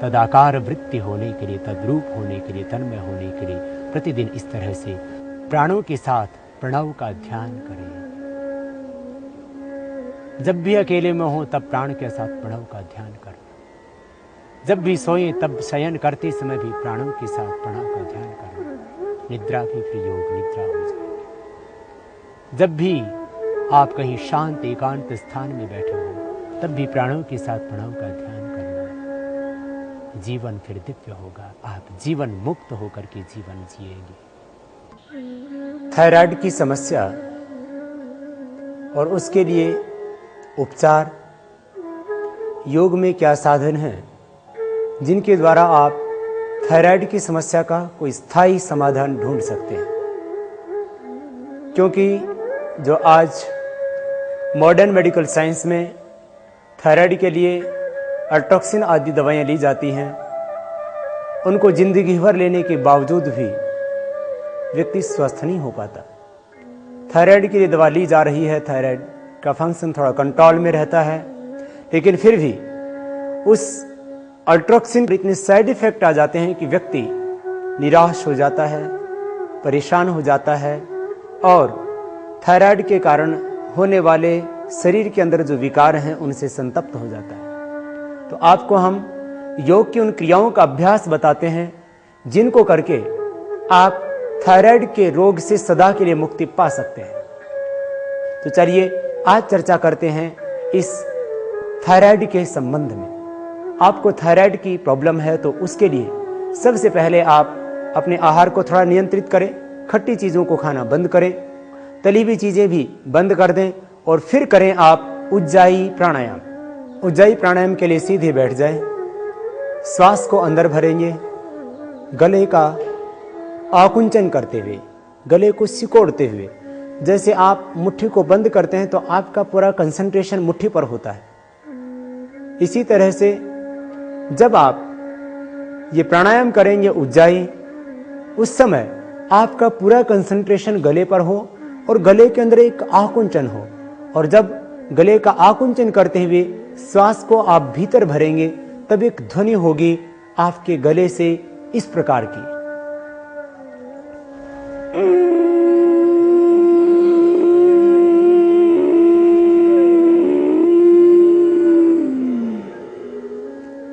B: तदाकार वृत्ति होने के लिए, तद्रूप होने के लिए, तन्मय होने के लिए प्रतिदिन इस तरह से प्राणों के साथ प्रणव का ध्यान करें। जब भी अकेले में हो तब प्राण के साथ प्रणव का ध्यान करें। जब भी सोएं तब शयन करते समय भी प्राणों के साथ प्रणव का ध्यान करें। निद्रा भी फिर योग निद्रा हो जाए। जब भी आप कहीं शांत एकांत स्थान में बैठे हो तब भी प्राणों के साथ प्रणव का ध्यान करना। जीवन फिर दिव्य होगा, आप जीवन मुक्त होकर के जीवन जिएंगे। थायराइड की समस्या और उसके लिए उपचार, योग में क्या साधन हैं जिनके द्वारा आप थायराइड की समस्या का कोई स्थायी समाधान ढूंढ सकते हैं। क्योंकि जो आज मॉडर्न मेडिकल साइंस में थायराइड के लिए अल्ट्रोक्सिन आदि दवाएं ली जाती हैं, उनको जिंदगी भर लेने के बावजूद भी व्यक्ति स्वस्थ नहीं हो पाता। थायराइड के लिए दवा ली जा रही है, थायराइड का फंक्शन थोड़ा कंट्रोल में रहता है, लेकिन फिर भी उस अल्ट्रोक्सिन पर इतने साइड इफेक्ट आ जाते हैं कि व्यक्ति निराश हो जाता है, परेशान हो जाता है और थायराइड के कारण होने वाले शरीर के अंदर जो विकार हैं उनसे संतप्त हो जाता है। तो आपको हम योग की उन क्रियाओं का अभ्यास बताते हैं जिनको करके आप थायराइड के रोग से सदा के लिए मुक्ति पा सकते हैं। तो चलिए आज चर्चा करते हैं इस थायराइड के संबंध में। आपको थायराइड की प्रॉब्लम है तो उसके लिए सबसे पहले आप अपने आहार को थोड़ा नियंत्रित करें, खट्टी चीज़ों को खाना बंद करें, तली हुई चीज़ें भी बंद कर दें और फिर करें आप उज्जाई प्राणायाम। उज्जाई प्राणायाम के लिए सीधे बैठ जाएं, श्वास को अंदर भरेंगे, गले का आकुंचन करते हुए, गले को सिकोड़ते हुए। जैसे आप मुट्ठी को बंद करते हैं तो आपका पूरा कंसंट्रेशन मुट्ठी पर होता है। इसी तरह से जब आप ये प्राणायाम करेंगे उज्जाई, उस समय आपका पूरा कंसंट्रेशन गले पर हो और गले के अंदर एक आकुंचन हो। और जब गले का आकुंचन करते हुए श्वास को आप भीतर भरेंगे तब एक ध्वनि होगी आपके गले से इस प्रकार की।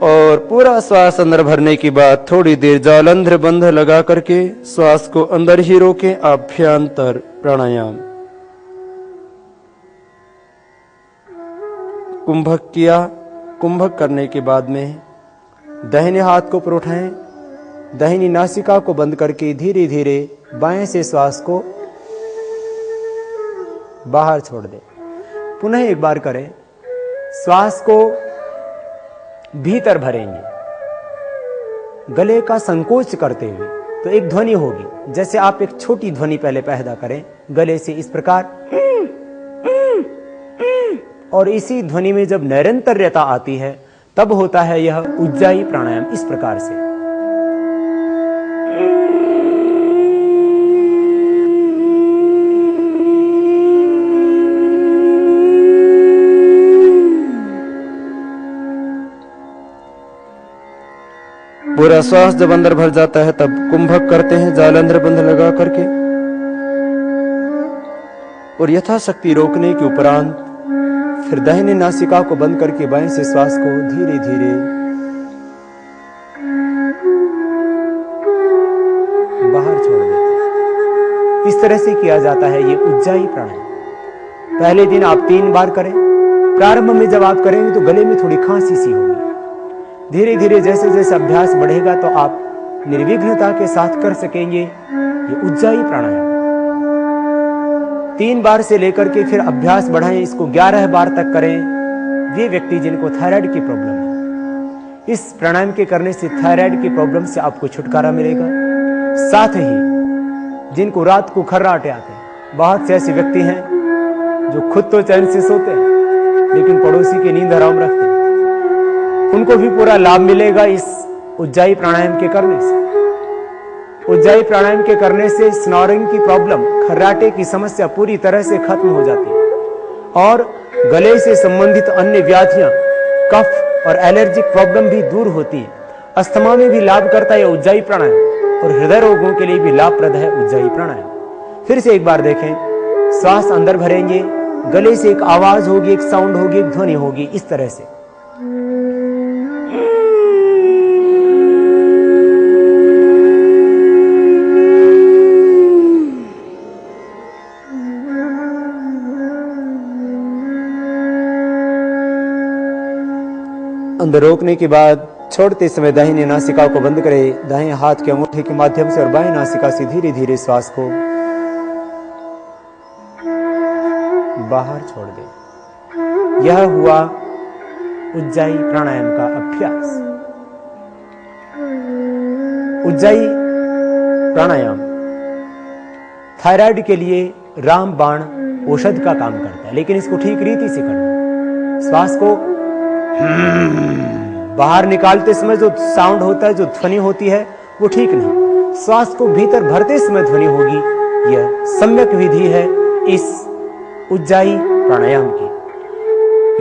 C: और पूरा श्वास अंदर भरने के बाद थोड़ी देर जालंधर बंध लगा करके श्वास को अंदर ही रोकें। अभ्यंतर प्राणायाम। कुंभक किया। कुंभक करने के बाद में दाहिने हाथ को ऊपर उठाएं, दाहिनी नासिका को बंद करके धीरे धीरे बाएं से श्वास को बाहर छोड़ दें। पुनः एक बार करें, श्वास को भीतर भरेंगे गले का संकोच करते हुए, तो एक ध्वनि होगी। जैसे आप एक छोटी ध्वनि पहले पैदा करें गले से इस प्रकार, और इसी ध्वनि में जब निरंतरता आती है तब होता है यह उज्जाई प्राणायाम इस प्रकार से।
A: पूरा श्वास जब अंदर भर जाता है तब कुंभक करते हैं जालंधर बंध लगा करके, और यथाशक्ति रोकने के उपरांत फिर दाहिने नासिका को बंद करके बाएं से श्वास को धीरे धीरे बाहर छोड़ देते। इस तरह से किया जाता है ये उज्जाई प्राणायाम। पहले दिन आप 3 बार करें। प्रारंभ में जब आप करेंगे तो गले में थोड़ी खांसी सी होगी। धीरे धीरे जैसे जैसे अभ्यास बढ़ेगा तो आप निर्विघ्नता के साथ कर सकेंगे ये उज्जाई प्राणायाम। 3 बार से लेकर के फिर अभ्यास बढ़ाएं, इसको 11 बार तक करें। वे व्यक्ति जिनको थायराइड की प्रॉब्लम है, इस प्राणायाम के करने से थायराइड की प्रॉब्लम से आपको छुटकारा मिलेगा। साथ ही जिनको रात को खर्राटे आते हैं, बहुत से ऐसे व्यक्ति हैं जो खुद तो चैन से सोते हैं लेकिन पड़ोसी की नींद हराम रखते हैं, उनको भी पूरा लाभ मिलेगा इस उज्जाई प्राणायाम के करने से। उज्जाई प्राणायाम के करने से स्नोरिंग की प्रॉब्लम, खर्राटे की समस्या पूरी तरह से खत्म हो जाती है और गले से संबंधित अन्य व्याधियां, कफ और एलर्जिक प्रॉब्लम भी दूर होती है। अस्थमा में भी लाभ करता है उज्जाई प्राणायाम और हृदय रोगों के लिए भी लाभप्रद है उज्जाई प्राणायाम। फिर से एक बार देखें, श्वास अंदर भरेंगे, गले से एक आवाज होगी, एक साउंड होगी, एक ध्वनि होगी, इस तरह से। अंदर रोकने के बाद छोड़ते समय दाहिने नासिका को बंद करें, दाहिने हाथ के अंगूठे के माध्यम से और बाएं नासिका से धीरे धीरे श्वास को बाहर छोड़ दें। यह हुआ उज्जाई प्राणायाम का अभ्यास। उज्जाई प्राणायाम थायराइड के लिए रामबाण औषध का काम करता है, लेकिन इसको ठीक रीति से करना। श्वास को बाहर निकालते समय जो साउंड होता है, जो ध्वनि होती है, वो ठीक नहीं। श्वास को भीतर भरते समय ध्वनि होगी। यह सम्यक विधि है इस उज्जाई प्राणायाम की।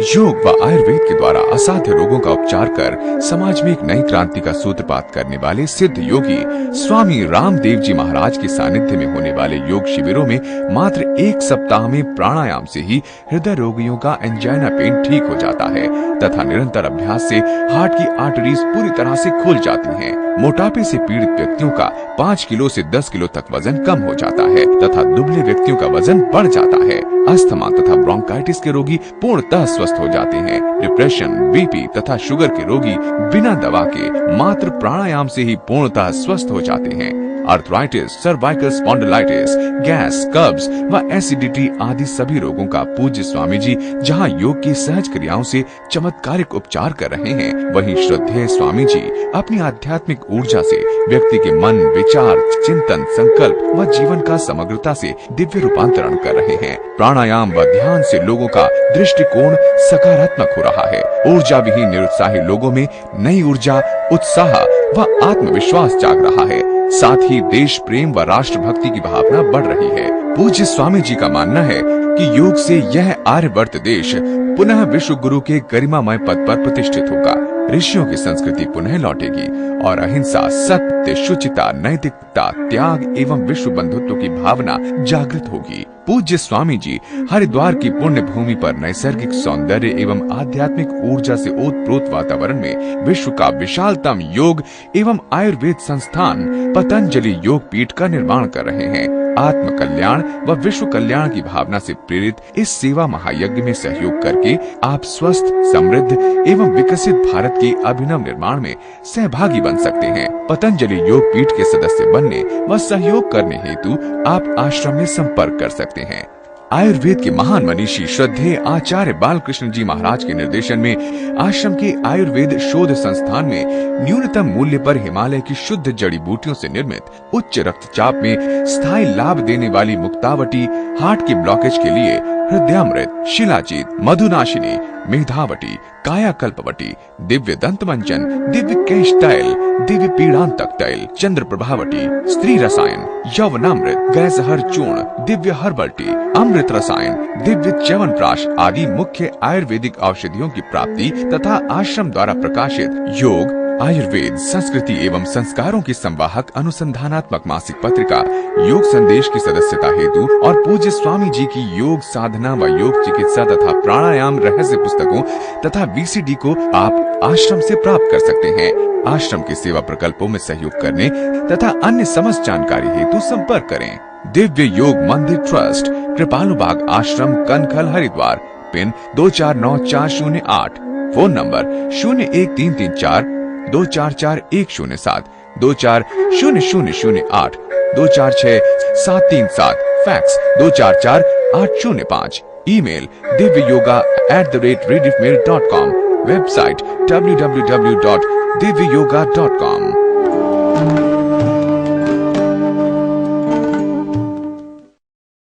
D: योग व आयुर्वेद के द्वारा असाध्य रोगों का उपचार कर समाज में एक नई क्रांति का सूत्रपात करने वाले सिद्ध योगी स्वामी रामदेव जी महाराज के सानिध्य में होने वाले योग शिविरों में मात्र 1 सप्ताह में प्राणायाम से ही हृदय रोगियों का एंजाइना पेन ठीक हो जाता है तथा निरंतर अभ्यास से हार्ट की आर्टरीज पूरी तरह से खुल जाती हैं। मोटापे से पीड़ित व्यक्तियों का 5 किलो से 10 किलो तक वजन कम हो जाता है तथा दुबले व्यक्तियों का वजन बढ़ जाता है। अस्थमा तथा ब्रोंकाइटिस के रोगी पूर्णतः स्वस्थ हो जाते हैं। डिप्रेशन, बीपी तथा शुगर के रोगी बिना दवा के मात्र प्राणायाम से ही पूर्णतः स्वस्थ हो जाते हैं। आर्थराइटिस, सर्वाइकल स्पॉन्डिलाइटिस, गैस, कब्ज व एसिडिटी आदि सभी रोगों का पूज्य स्वामी जी जहां योग की सहज क्रियाओं से चमत्कारिक उपचार कर रहे हैं, वहीं श्रद्धेय स्वामी जी अपनी आध्यात्मिक ऊर्जा से व्यक्ति के मन, विचार, चिंतन, संकल्प व जीवन का समग्रता से दिव्य रूपांतरण कर रहे हैं। प्राणायाम व ध्यान से लोगों का दृष्टिकोण सकारात्मक हो रहा है। ऊर्जा विहीन निरुत्साही लोगों में नई ऊर्जा, उत्साह व आत्मविश्वास जाग रहा है। साथ ही देश प्रेम व राष्ट्र भक्ति की भावना बढ़ रही है। पूज्य स्वामी जी का मानना है कि योग से यह आर्यवर्त देश पुनः विश्व गुरु के गरिमामय पद पर प्रतिष्ठित होगा। ऋषियों की संस्कृति पुनः लौटेगी और अहिंसा, सत्य, शुचिता, नैतिकता, त्याग एवं विश्व बंधुत्व की भावना जागृत होगी। पूज्य स्वामी जी हरिद्वार की पुण्य भूमि पर नैसर्गिक सौंदर्य एवं आध्यात्मिक ऊर्जा से ओतप्रोत वातावरण में विश्व का विशालतम योग एवं आयुर्वेद संस्थान पतंजलि योग पीठ का निर्माण कर रहे हैं। आत्म कल्याण व विश्व कल्याण की भावना से प्रेरित इस सेवा महायज्ञ में सहयोग करके आप स्वस्थ, समृद्ध एवं विकसित भारत के अभिनव निर्माण में सहभागी बन सकते हैं। पतंजलि योग पीठ के सदस्य बनने व सहयोग करने हेतु आप आश्रम में संपर्क कर सकते हैं। आयुर्वेद के महान मनीषी श्रद्धेय आचार्य बालकृष्ण जी महाराज के निर्देशन में आश्रम के आयुर्वेद शोध संस्थान में न्यूनतम मूल्य पर हिमालय की शुद्ध जड़ी बूटियों से निर्मित उच्च रक्तचाप में स्थायी लाभ देने वाली मुक्तावटी, हार्ट के ब्लॉकेज के लिए हृदयामृत, शिलाजीत, मधुनाशिनी, मेधावटी, कायाकल्पवटी, दिव्य दंतमंजन, दिव्य केश तैल, दिव्य पीड़ांतक तैल, चंद्र प्रभावटी, स्त्री रसायन, यौवनामृत, गैसहर चूर्ण, दिव्य हर्बल टी, अमृत रसायन, दिव्य च्यवनप्राश आदि मुख्य आयुर्वेदिक औषधियों की प्राप्ति तथा आश्रम द्वारा प्रकाशित योग, आयुर्वेद, संस्कृति एवं संस्कारों की संवाहक अनुसंधानात्मक मासिक पत्रिका योग संदेश की सदस्यता हेतु और पूज्य स्वामी जी की योग साधना व योग चिकित्सा तथा प्राणायाम रहस्य पुस्तकों तथा VCD को आप आश्रम से प्राप्त कर सकते हैं। आश्रम के सेवा प्रकल्पों में सहयोग करने तथा अन्य समस्त जानकारी हेतु संपर्क करें। दिव्य योग मंदिर ट्रस्ट, कृपालु बाग आश्रम, Kankhal, Haridwar. Pin 249408। Phone number 01334 244107 240008 246737। Fax 244805। Email divyayoga@rediffmail.com। Website www.divyayoga.com।